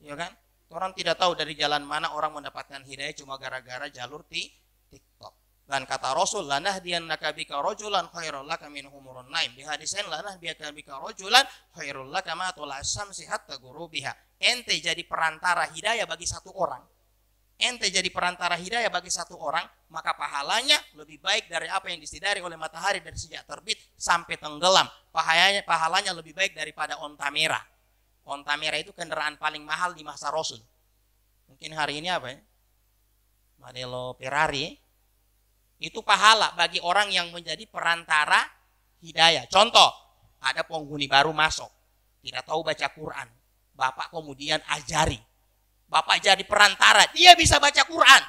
Ya kan? Orang tidak tahu dari jalan mana orang mendapatkan hidayah cuma gara-gara jalur TikTok. Dan kata Rasul, lanahdiyannaka bika rajulan khairul laka min humurun naim. Di hadis lain, lanahdiyannaka bika rajulan khairul laka ma tul'as samsi hatta gurubiha. Ente jadi perantara hidayah bagi satu orang. ente jadi perantara hidayah bagi satu orang, maka pahalanya lebih baik dari apa yang disidari oleh matahari dari sejak terbit sampai tenggelam. Pahalanya lebih baik daripada onta merah. Onta merah itu kendaraan paling mahal di masa Rasul. Mungkin hari ini apa ya? Model Ferrari. Itu pahala bagi orang yang menjadi perantara hidayah. Contoh, ada penghuni baru masuk, tidak tahu baca Quran. Bapak kemudian ajari. Bapak jadi perantara, dia bisa baca Quran.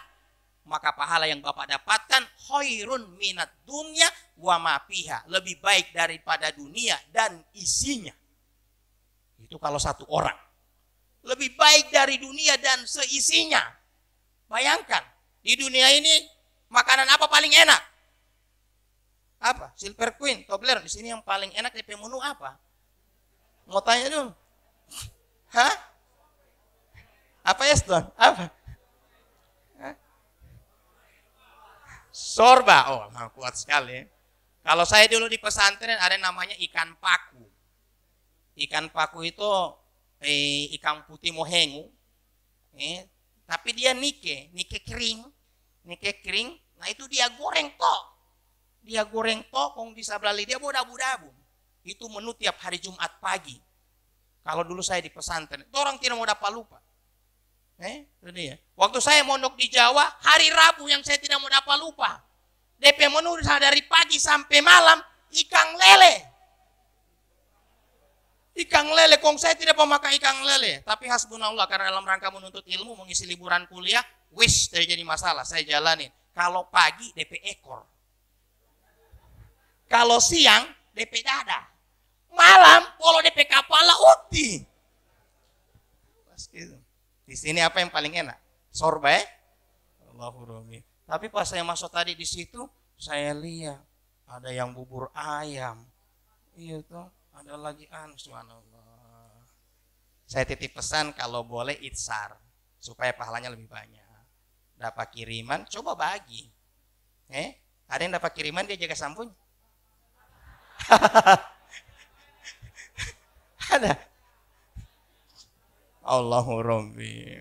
Maka pahala yang Bapak dapatkan khairun minat dunya wa ma fiha, lebih baik daripada dunia dan isinya. Itu kalau satu orang. Lebih baik dari dunia dan seisinya. Bayangkan, di dunia ini makanan apa paling enak? Apa? Silver Queen, Toblerone. Di sini yang paling enak DP menu apa? Mau tanya dulu. Hah? Apa ya, Tuan? Apa? Hah? Sorba. Oh, kuat sekali. Kalau saya dulu di pesantren ada namanya ikan paku. Ikan paku itu ikan putih mohengu. Tapi dia nike kering. Nah itu dia goreng tok. Dia goreng tok, kong di sebelah dia bodabu-dabu. Itu menu tiap hari Jumat pagi. Kalau dulu saya di pesantren, orang tidak mau dapat lupa. Itu dia. Waktu saya mondok di Jawa, hari Rabu yang saya tidak mau dapat lupa. DP menu dari pagi sampai malam ikan lele. Ikan lele, kong saya tidak mau makan ikan lele. Tapi hasbunallah, karena dalam rangka menuntut ilmu, mengisi liburan kuliah, tidak jadi masalah, saya jalanin. Kalau pagi DP ekor. Kalau siang DP dada. Malam polo DP kepala uti. Di sini apa yang paling enak? Sorba Allahurrahmi. Tapi pas saya masuk tadi di situ, saya lihat ada yang bubur ayam. Iya tuh, ada lagi subhanallah. Saya titip pesan kalau boleh itsar supaya pahalanya lebih banyak. Dapat kiriman, coba bagi. Ada yang dapat kiriman dia jaga sampun? Ada. Allahurrahmi.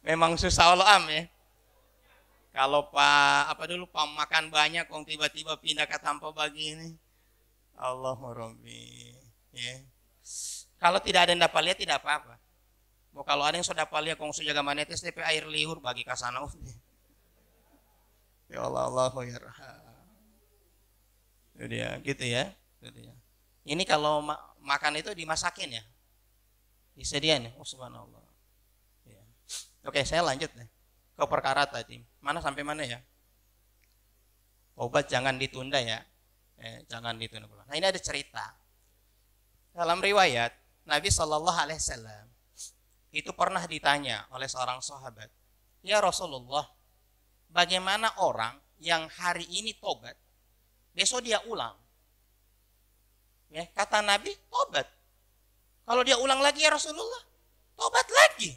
Memang susah Allah ya. Kalau Pak makan banyak, kong tiba-tiba pindah ke tanpa begini. Allahurrahmi. Ya. Kalau tidak ada yang dapat lihat tidak apa-apa. Kalau ada yang sudah dapat lihat, kong sudah jaga manetes DP air liur bagi kasana. Ya Allah ya rahman. Itu dia, gitu ya. Ini kalau makan itu dimasakin ya, disediain ya. Subhanallah. Ya. Oke, saya lanjut nih ke perkara tadi. Mana sampai mana ya? Obat jangan ditunda ya. Jangan ditunda. Nah ini ada cerita. Dalam riwayat Nabi Shallallahu Alaihi Wasallam itu pernah ditanya oleh seorang sahabat, ya Rasulullah, bagaimana orang yang hari ini tobat, besok dia ulang? Ya, kata Nabi, tobat. Kalau dia ulang lagi ya Rasulullah, tobat lagi.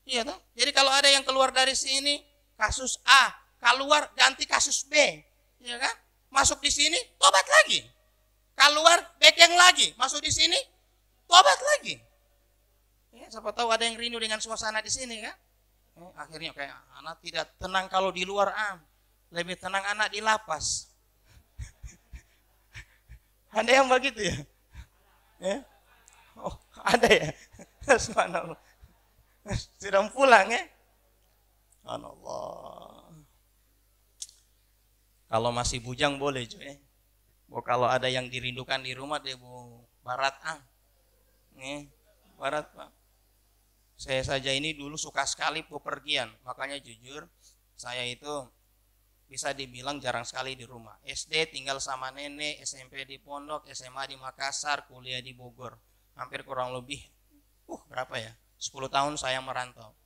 Iya toh? Jadi kalau ada yang keluar dari sini kasus A, keluar ganti kasus B, ya kan? Masuk di sini tobat lagi. Keluar bekeng lagi, masuk di sini tobat lagi. Ya, siapa tahu ada yang rindu dengan suasana di sini kan? Akhirnya kayak anak tidak tenang kalau di luar lebih tenang anak di lapas. Ada yang begitu ya? Oh, ada ya? Subhanallah. Sudah pulang ya? Subhanallah. Kalau masih bujang boleh cuy. Kalau ada yang dirindukan di rumah dia barat barat Pak. Saya saja ini dulu suka sekali bepergian, makanya jujur saya itu bisa dibilang jarang sekali di rumah. SD tinggal sama nenek, SMP di pondok, SMA di Makassar, kuliah di Bogor. Hampir kurang lebih berapa ya? 10 tahun saya merantau.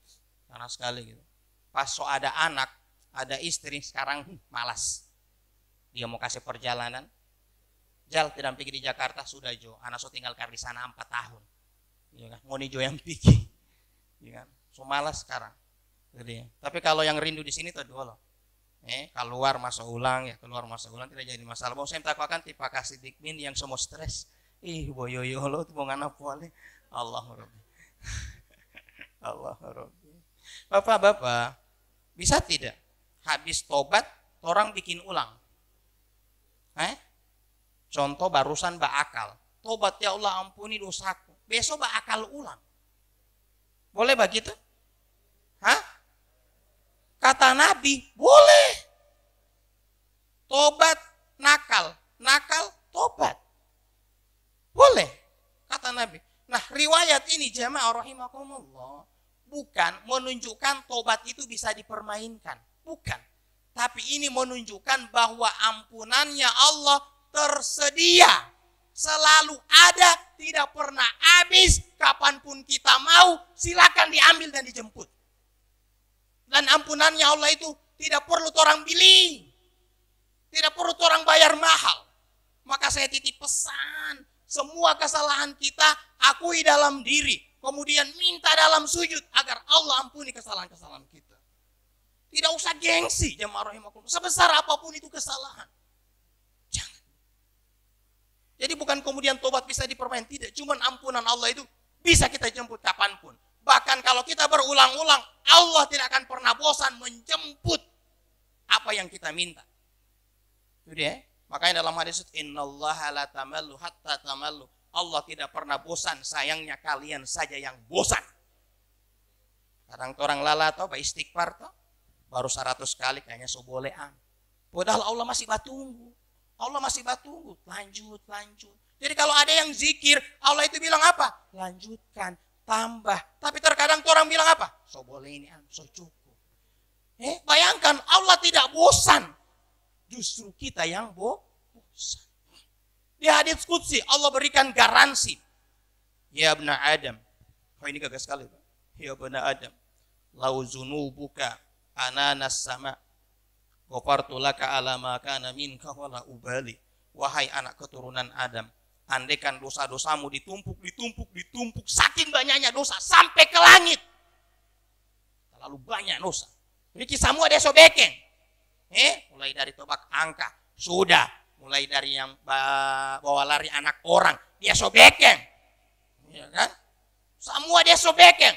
Karena sekali gitu. Pas ada anak, ada istri, sekarang malas. Dia mau kasih perjalanan. Jal tidak pergi di Jakarta, sudah Jo. Anak so tinggal di sana 4 tahun. Ya kan? Mau Jo yang pergi. Ya kan? So malas sekarang. Jadi, tapi kalau yang rindu di sini tuh dua loh. Keluar masuk ulang ya, keluar masuk ulang tidak jadi masalah. Mau saya takwakan tipe kasih dikmin yang semua stres. Ih, boyoyo lo tuh ngana boleh. Allah Rabbi. Allah Rabbi. Bapak-bapak, bisa tidak habis tobat orang bikin ulang? Contoh barusan akal. Tobat ya Allah ampuni dosaku. Besok akal ulang. Boleh begitu? Kata Nabi, boleh. Tobat, nakal. Nakal, tobat. Boleh, kata Nabi. Nah, riwayat ini jamaah rahimakumullah bukan menunjukkan tobat itu bisa dipermainkan. Bukan. Tapi ini menunjukkan bahwa ampunannya Allah tersedia. Selalu ada, tidak pernah habis. Kapanpun kita mau, silakan diambil dan dijemput. Dan ampunannya Allah itu tidak perlu orang beli. Tidak perlu orang bayar mahal. Maka saya titip pesan. Semua kesalahan kita akui dalam diri. Kemudian minta dalam sujud agar Allah ampuni kesalahan-kesalahan kita. Tidak usah gengsi jemaah rahimakumullah. Sebesar apapun itu kesalahan. Jangan. Jadi bukan kemudian tobat bisa dipermain. Tidak. Cuman ampunan Allah itu bisa kita jemput kapanpun. Bahkan kalau kita berulang-ulang, Allah tidak akan pernah bosan menjemput apa yang kita minta. Itu dia. Makanya dalam hadis innallaha la tamallu hatta tamallu. Allah tidak pernah bosan, sayangnya kalian saja yang bosan. Kadang orang lala atau istighfar toh baru 100 kali kayaknya sobolean. Padahal Allah masih batunggu. Allah masih batunggu, lanjut. Jadi kalau ada yang zikir, Allah itu bilang apa? Lanjutkan, tambah. Tapi terkadang orang bilang apa? Sobole ini so cukup. Bayangkan Allah tidak bosan. Justru kita yang bosan. Di hadits qudsi Allah berikan garansi. Ya ibna Adam. Ini gagas sekali, Pak. Ya ibna Adam. Lau zunubuka ananas sama. Ghafartu laka ala ma kana minka wala ubali. Wahai anak keturunan Adam, andaikan dosa-dosamu ditumpuk saking banyaknya dosa sampai ke langit. Terlalu banyak dosa. Ini kisahmu ada sobeken. Mulai dari tobak angka, sudah. Mulai dari yang bawa lari anak orang, dia sobeken. Ya kan? Semua dia sobeken.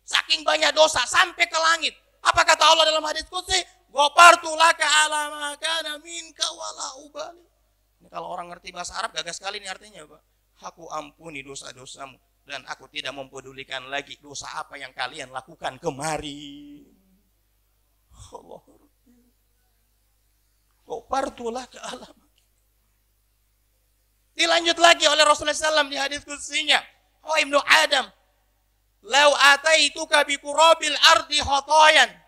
Saking banyak dosa sampai ke langit. Apa kata Allah dalam hadits qudsi? Ghafartu laka ala ma kana minka wala ubali. Ini kalau orang ngerti bahasa Arab gagas sekali ini artinya, Pak. Aku ampuni dosa-dosamu dan aku tidak mempedulikan lagi dosa apa yang kalian lakukan kemarin. Allah. Ghafartulah ke alam. Dilanjut lagi oleh Rasulullah SAW di hadis qudsinya. Oh ibnu Adam, lau ataituka bi qurabil ardi khotoyan.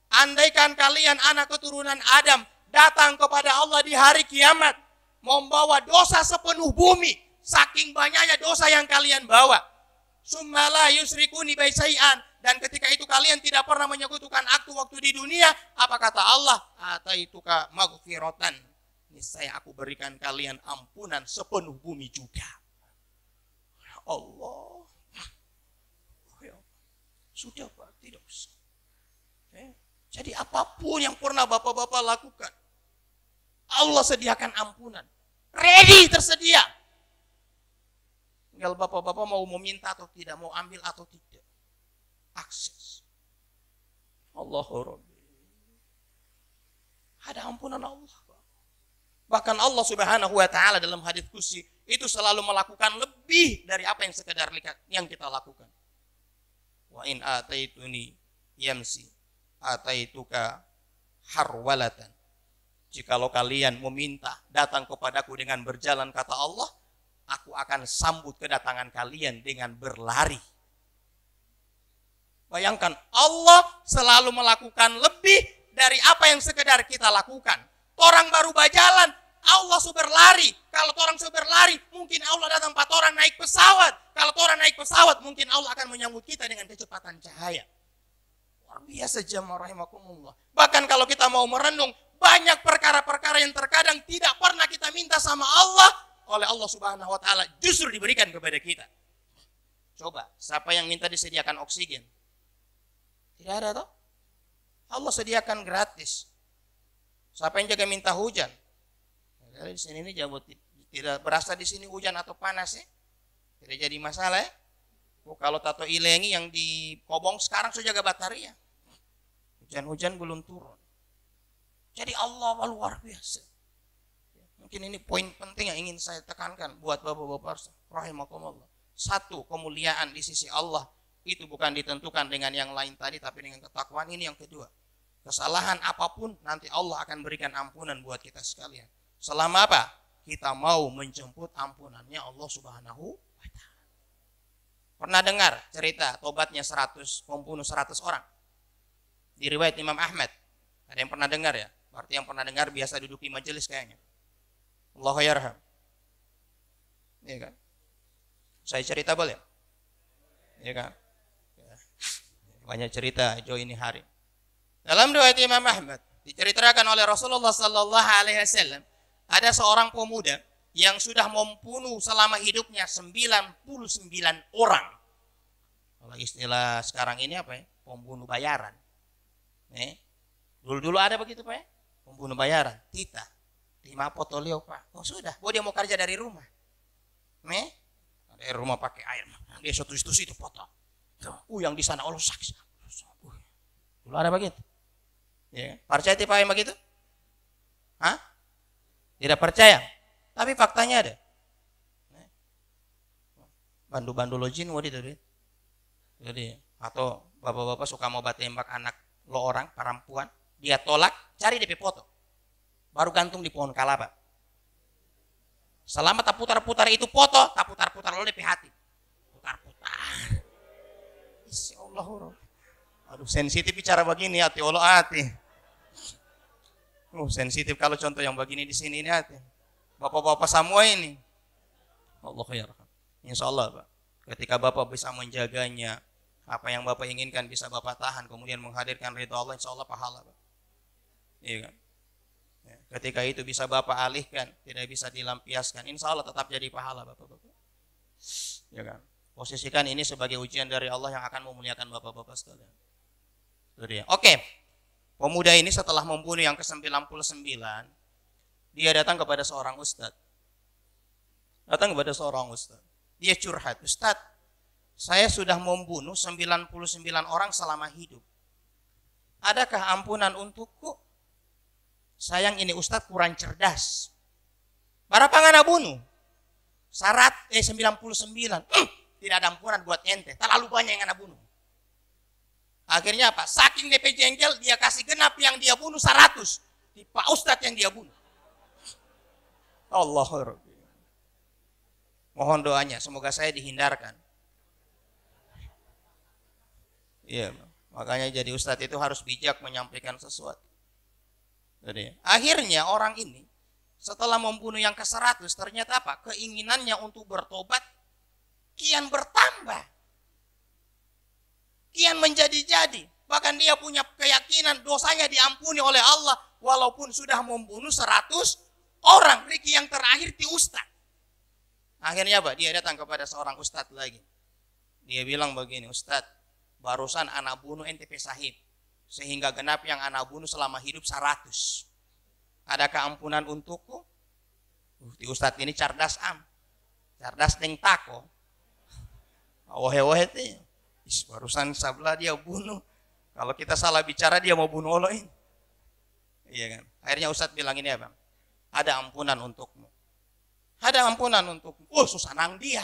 Andaikan kalian anak keturunan Adam datang kepada Allah di hari kiamat, membawa dosa sepenuh bumi, saking banyaknya dosa yang kalian bawa. Summa la yusrikuni baisai'an. Dan ketika itu kalian tidak pernah menyekutukan aku waktu di dunia. Apa kata Allah? Ataituka maghfiratan. Niscaya aku berikan kalian ampunan sepenuh bumi juga. Allah. Sudah Pak, tidak usah. Jadi apapun yang pernah bapak-bapak lakukan, Allah sediakan ampunan. Ready, tersedia. Tinggal bapak-bapak mau meminta atau tidak, mau ambil atau tidak. Akses. Allahu Rabbi. Ada ampunan Allah. Bahkan Allah Subhanahu wa taala dalam hadits qudsi itu selalu melakukan lebih dari apa yang sekedar yang kita lakukan. Wa in ataituni yamsi ataituka harwalatan. Jikalau kalian meminta datang kepadaku dengan berjalan, kata Allah, aku akan sambut kedatangan kalian dengan berlari. Bayangkan, Allah selalu melakukan lebih dari apa yang sekedar kita lakukan. Orang baru berjalan, Allah sudah berlari. Kalau orang sudah berlari, mungkin Allah datang 4 orang naik pesawat. Kalau orang naik pesawat, mungkin Allah akan menyambut kita dengan kecepatan cahaya. Luar biasa jemaah rahimakumullah. Bahkan kalau kita mau merenung, banyak perkara-perkara yang terkadang tidak pernah kita minta sama Allah, oleh Allah Subhanahu wa taala justru diberikan kepada kita. Coba, siapa yang minta disediakan oksigen? Tidak ada toh? Allah sediakan gratis. Siapa yang jaga minta hujan? Di sini ini tidak Tidak berasa di sini hujan atau panas ya. Tidak jadi masalah ya. Kalau tato ilengi yang di Kobong sekarang sudah jaga bateria. Hujan-hujan belum turun. Jadi Allah luar biasa. Mungkin ini poin penting yang ingin saya tekankan buat bapak-bapak rahimakumullah. Satu, kemuliaan di sisi Allah itu bukan ditentukan dengan yang lain tadi, tapi dengan ketakwaan. Ini yang kedua. Kesalahan apapun nanti Allah akan berikan ampunan buat kita sekalian. Selama apa? Kita mau menjemput ampunannya Allah Subhanahu wa Ta'ala. Pernah dengar cerita tobatnya 100 membunuh 100 orang? Di riwayat Imam Ahmad. Ada yang pernah dengar ya? Berarti yang pernah dengar biasa duduk di majelis kayaknya. Allahu yarham. Iya kan? Saya cerita boleh? Iya kan? Banyak cerita Jo ini hari. Dalam riwayat Imam Ahmad diceritakan oleh Rasulullah sallallahu alaihi wasallam, ada seorang pemuda yang sudah membunuh selama hidupnya 99 orang. Kalau istilah sekarang ini apa ya? Pembunuh bayaran. Dulu ada begitu Pak ya? Pembunuh bayaran. Tita. 5 potolio Pak. Oh sudah, dia mau kerja dari rumah. Dari rumah pakai air. Dia situ foto. Yang di sana Allah sakit. Dulu ada begitu. Ya, percaya tipe yang begitu? Hah? Tidak percaya. Tapi faktanya ada. Bandu-bandu lojin mau itu. Jadi atau bapak-bapak suka mau tembak anak lo orang perempuan, dia tolak, cari DP foto. Baru gantung di pohon kalaba. Selama tak putar-putar itu foto, tak putar-putar lo DP hati. Putar-putar. Insya Allah. Aduh sensitif bicara begini hati Allah hati. Sensitif kalau contoh yang begini di sini ini hati. Bapak-bapak semua ini. Allah yarham. Insya Allah Pak. Ketika Bapak bisa menjaganya, apa yang Bapak inginkan bisa Bapak tahan, kemudian menghadirkan ridha Allah, insya Allah pahala Pak. Iya kan? Ya, ketika itu bisa Bapak alihkan, tidak bisa dilampiaskan, insya Allah tetap jadi pahala Bapak-bapak. Ya kan? Posisikan ini sebagai ujian dari Allah yang akan memuliakan Bapak-bapak sekalian. Oke. Pemuda ini setelah membunuh yang ke-99, dia datang kepada seorang ustadz. Dia curhat, Ustadz, saya sudah membunuh 99 orang selama hidup. Adakah ampunan untukku? Sayang ini Ustadz kurang cerdas. Berapa ngana bunuh? 99. Tidak ada ampunan buat ente. Terlalu banyak yang ngana bunuh. Akhirnya apa? Saking DP jengkel, dia kasih genap yang dia bunuh 100. Di Pak Ustadz yang dia bunuh. Allah. Mohon doanya, semoga saya dihindarkan. Iya, makanya jadi Ustadz itu harus bijak menyampaikan sesuatu. Jadi, akhirnya orang ini setelah membunuh yang ke-100, ternyata apa? Keinginannya untuk bertobat kian bertambah. Kian menjadi-jadi. Bahkan dia punya keyakinan dosanya diampuni oleh Allah walaupun sudah membunuh 100 orang. Riki yang terakhir di Ustadz. Akhirnya apa? Dia datang kepada seorang Ustadz lagi. Dia bilang begini, Ustadz, barusan anak bunuh NTP sahib. Sehingga genap yang anak bunuh selama hidup 100. Adakah ampunan untukku? Di Ustadz ini cerdas cerdas deng tako. Wohe-wohe itu. Barusan sebelah dia bunuh. Kalau kita salah bicara dia mau bunuh Allah ini. Iya kan? Akhirnya Ustadz bilang ini apa? Ada ampunan untukmu. Ada ampunan untukmu. Senang dia.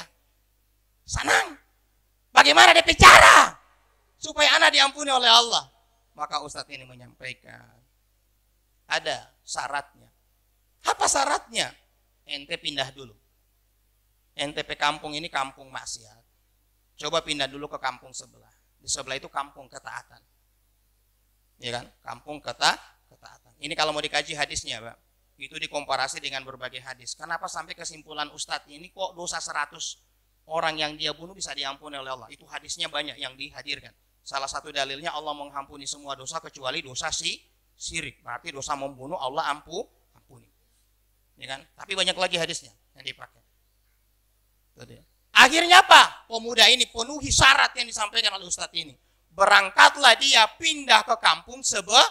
Senang. Bagaimana dia bicara? Supaya anak diampuni oleh Allah. Maka Ustadz ini menyampaikan. Ada syaratnya. Apa syaratnya? Ente pindah dulu. NTP kampung ini kampung maksiat. Coba pindah dulu ke kampung sebelah. Di sebelah itu kampung ketaatan. Ya kan? Kampung ketaatan. Ini kalau mau dikaji hadisnya, Pak. Itu dikomparasi dengan berbagai hadis. Kenapa sampai kesimpulan Ustadz ini kok dosa 100 orang yang dia bunuh bisa diampuni oleh Allah? Itu hadisnya banyak yang dihadirkan. Salah satu dalilnya Allah mengampuni semua dosa kecuali dosa syirik. Berarti dosa membunuh Allah ampuni. Ya kan? Tapi banyak lagi hadisnya yang dipakai. Akhirnya apa? Pemuda ini penuhi syarat yang disampaikan oleh Ustadz ini. Berangkatlah dia pindah ke kampung sebelah.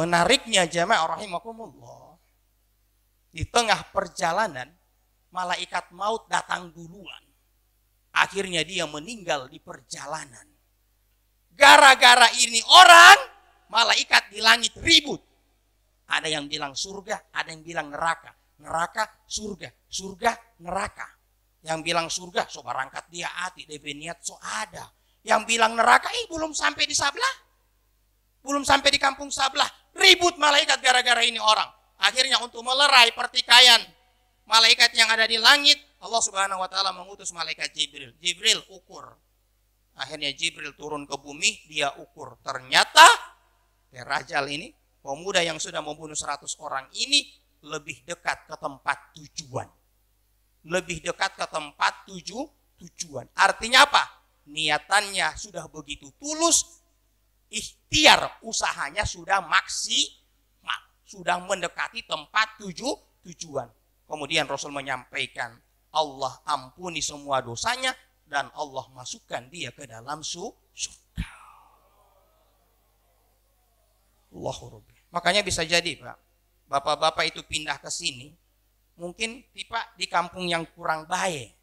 Menariknya jamaah rahimakumullah, di tengah perjalanan malaikat maut datang duluan. Akhirnya dia meninggal di perjalanan. Gara-gara ini orang, malaikat di langit ribut. Ada yang bilang surga, ada yang bilang neraka. Neraka, surga, surga, neraka. Yang bilang surga, so barangkat dia hati, DP niat so ada. Yang bilang neraka, belum sampai di sebelah. Belum sampai di kampung sebelah. Ribut malaikat gara-gara ini orang. Akhirnya untuk melerai pertikaian malaikat yang ada di langit, Allah Subhanahu wa taala mengutus malaikat Jibril. Jibril ukur. Akhirnya Jibril turun ke bumi, dia ukur. Ternyata Rajal ini, pemuda yang sudah membunuh 100 orang ini lebih dekat ke tempat tujuan. Lebih dekat ke tempat tujuan. Artinya apa? Niatannya sudah begitu tulus, ikhtiar usahanya sudah maksimal, sudah mendekati tempat tujuan. Kemudian Rasul menyampaikan, Allah ampuni semua dosanya dan Allah masukkan dia ke dalam surga. Allahu Rabbi. Makanya bisa jadi Pak, bapak-bapak itu pindah ke sini, mungkin tiba di kampung yang kurang baik.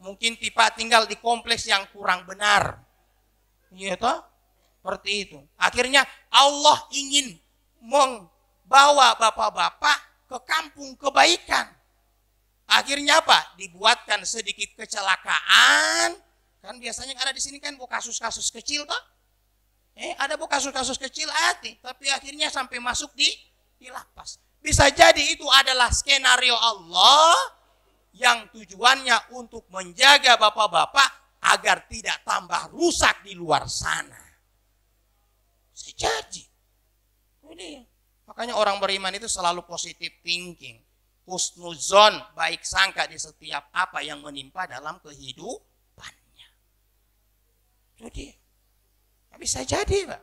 Mungkin tiba tinggal di kompleks yang kurang benar. Iya toh? Seperti itu. Akhirnya Allah ingin membawa bapak-bapak ke kampung kebaikan. Akhirnya apa? Dibuatkan sedikit kecelakaan. Kan biasanya ada di sini kan kasus-kasus kecil toh. Ada kasus-kasus kecil hati, tapi akhirnya sampai masuk di lapas. Bisa jadi itu adalah skenario Allah yang tujuannya untuk menjaga bapak-bapak agar tidak tambah rusak di luar sana. Sejadi. Makanya orang beriman itu selalu positive thinking. Husnuzon, baik sangka di setiap apa yang menimpa dalam kehidupannya. Jadi, bisa jadi Pak.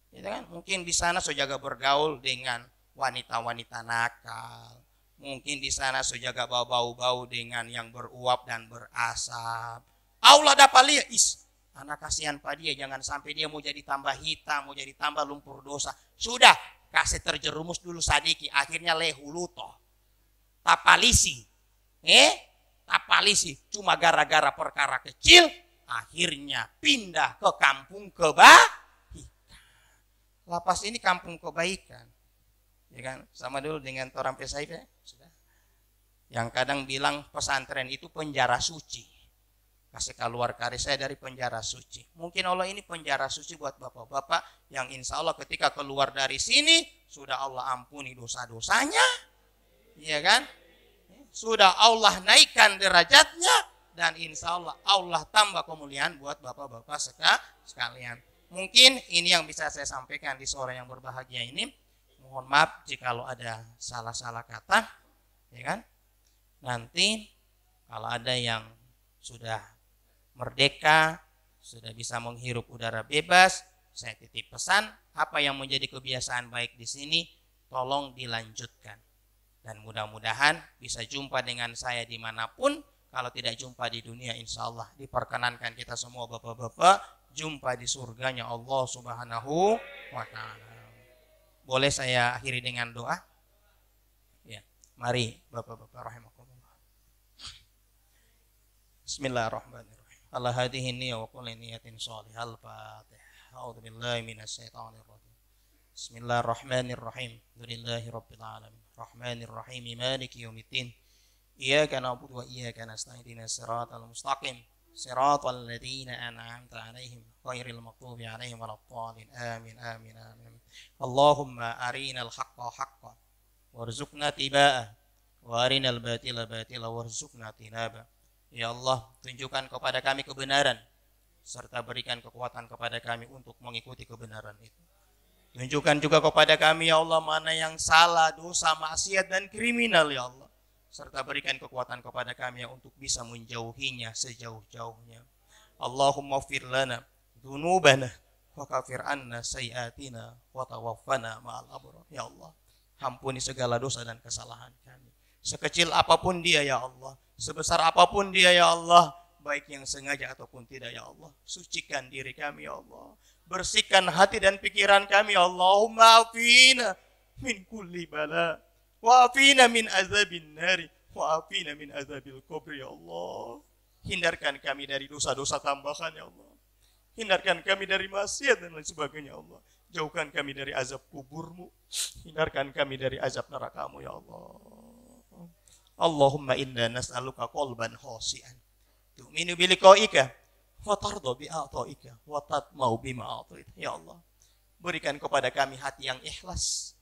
Gitu kan? Mungkin di sana sejaga bergaul dengan wanita-wanita nakal. Mungkin di sana sejaga bau-bau dengan yang beruap dan berasap. Allah dapat lihat, anak kasihan Pak dia, jangan sampai dia mau jadi tambah hitam, mau jadi tambah lumpur dosa. Sudah, kasih terjerumus dulu sadiki, akhirnya lehuluto. Tapalisi. Tapalisi cuma gara-gara perkara kecil, akhirnya pindah ke kampung kebaikan. Lapas ini kampung kebaikan. Ya kan? Sama dulu dengan orang pesaib ya. Sudah. Yang kadang bilang pesantren itu penjara suci. Kasih keluar kari saya dari penjara suci. Mungkin Allah ini penjara suci buat bapak-bapak yang insya Allah ketika keluar dari sini sudah Allah ampuni dosa-dosanya. Iya kan? Sudah Allah naikkan derajatnya dan insya Allah Allah tambah kemuliaan buat bapak-bapak sekalian. Mungkin ini yang bisa saya sampaikan di sore yang berbahagia ini. Mohon maaf jika ada salah-salah kata, ya kan? Nanti kalau ada yang sudah merdeka, sudah bisa menghirup udara bebas, saya titip pesan apa yang menjadi kebiasaan baik di sini, tolong dilanjutkan. Dan mudah-mudahan bisa jumpa dengan saya dimanapun. Kalau tidak jumpa di dunia, insya Allah diperkenankan kita semua bapak-bapak jumpa di surganya Allah Subhanahu wa ta'ala. Boleh saya akhiri dengan doa? Ya, mari bapak-bapak rahimakumullah. Bismillahirrahmanirrahim. Allah hadihi niyya wa kulli niyatin shalihah. Al-Fatihah. A'udzu billahi minasyaitonir rajim. Bismillahirrahmanirrahim. Alhamdulillahi rabbil alamin. Rahmanirrahim. Maliki yaumiddin. Iyyaka na'budu wa iyyaka nasta'in. Ihdinas siratal mustaqim. Siratal ladzina an'amta 'alaihim ghairil maghdubi 'alaihim waladdallin. Amin amin amin. Allahumma arinal haqqa haqqan warzuqna tiba'ah wa arinal batila batila warzuqna tinaba. Ya Allah, tunjukkan kepada kami kebenaran serta berikan kekuatan kepada kami untuk mengikuti kebenaran itu. Tunjukkan juga kepada kami ya Allah mana yang salah, dosa, maksiat dan kriminal ya Allah. Serta berikan kekuatan kepada kami untuk bisa menjauhinya sejauh-jauhnya. Allahumma ighfir lana dzunubana wa kafir anna sayyi'atina wa tawaffana ma'al abrar. Ya Allah, ampuni segala dosa dan kesalahan kami. Sekecil apapun dia ya Allah, sebesar apapun dia ya Allah, baik yang sengaja ataupun tidak ya Allah. Sucikan diri kami ya Allah. bersihkan hati dan pikiran kami. Allahumma afina min kulli bala, wa afina min azabin nari, wa afina min azabil kubri. Ya Allah, hindarkan kami dari dosa-dosa tambahan ya Allah. Hindarkan kami dari maksiat dan lain sebagainya ya Allah. Jauhkan kami dari azab kuburmu. Hindarkan kami dari azab nerakamu ya Allah. Allahumma inna nas'aluka qalban khashi'an tu'minu bi liqa'ika wa tarda bi a'ta'ika wa tatma'u bima a'ta'ita. Ya Allah, berikan kepada kami hati yang ikhlas,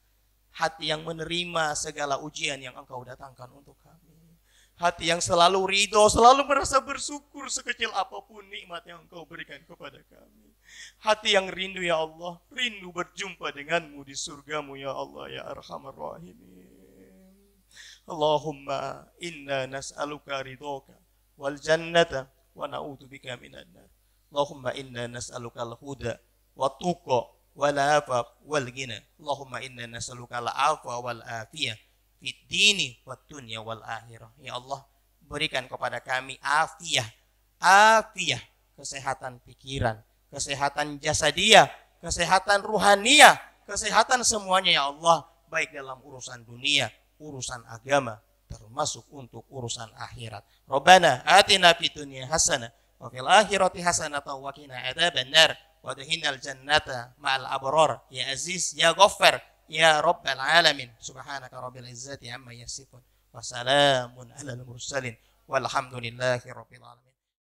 hati yang menerima segala ujian yang Engkau datangkan untuk kami, hati yang selalu ridho, selalu merasa bersyukur sekecil apapun nikmat yang Engkau berikan kepada kami, hati yang rindu ya Allah, rindu berjumpa denganmu di surgamu ya Allah ya Arhamar Rahimin. Allahumma inna nas'aluka ridhoka wal jannata wa na'udzubika minan nar. Allahumma inna nas'aluka al-huda wa tuqa wal afaf wal ghina. Allahumma inna nas'aluka al-afwa wal afiyah fid dini wad dunya wal akhirah. Ya Allah, berikan kepada kami afiyah, kesehatan pikiran, kesehatan jasadiyah, kesehatan ruhaniyah, kesehatan semuanya ya Allah, baik dalam urusan dunia, urusan agama, termasuk untuk urusan akhirat. Rabbana atina fid dunya hasanah wa fil akhirati hasanah wa qina adzabannar wa adkhilnal jannata ma'al abrar ya aziz ya ghaffar ya rabbal alamin. Subhanaka rabbil izzati amma yasifun wa salamun alal mursalin walhamdulillahi rabbil alamin.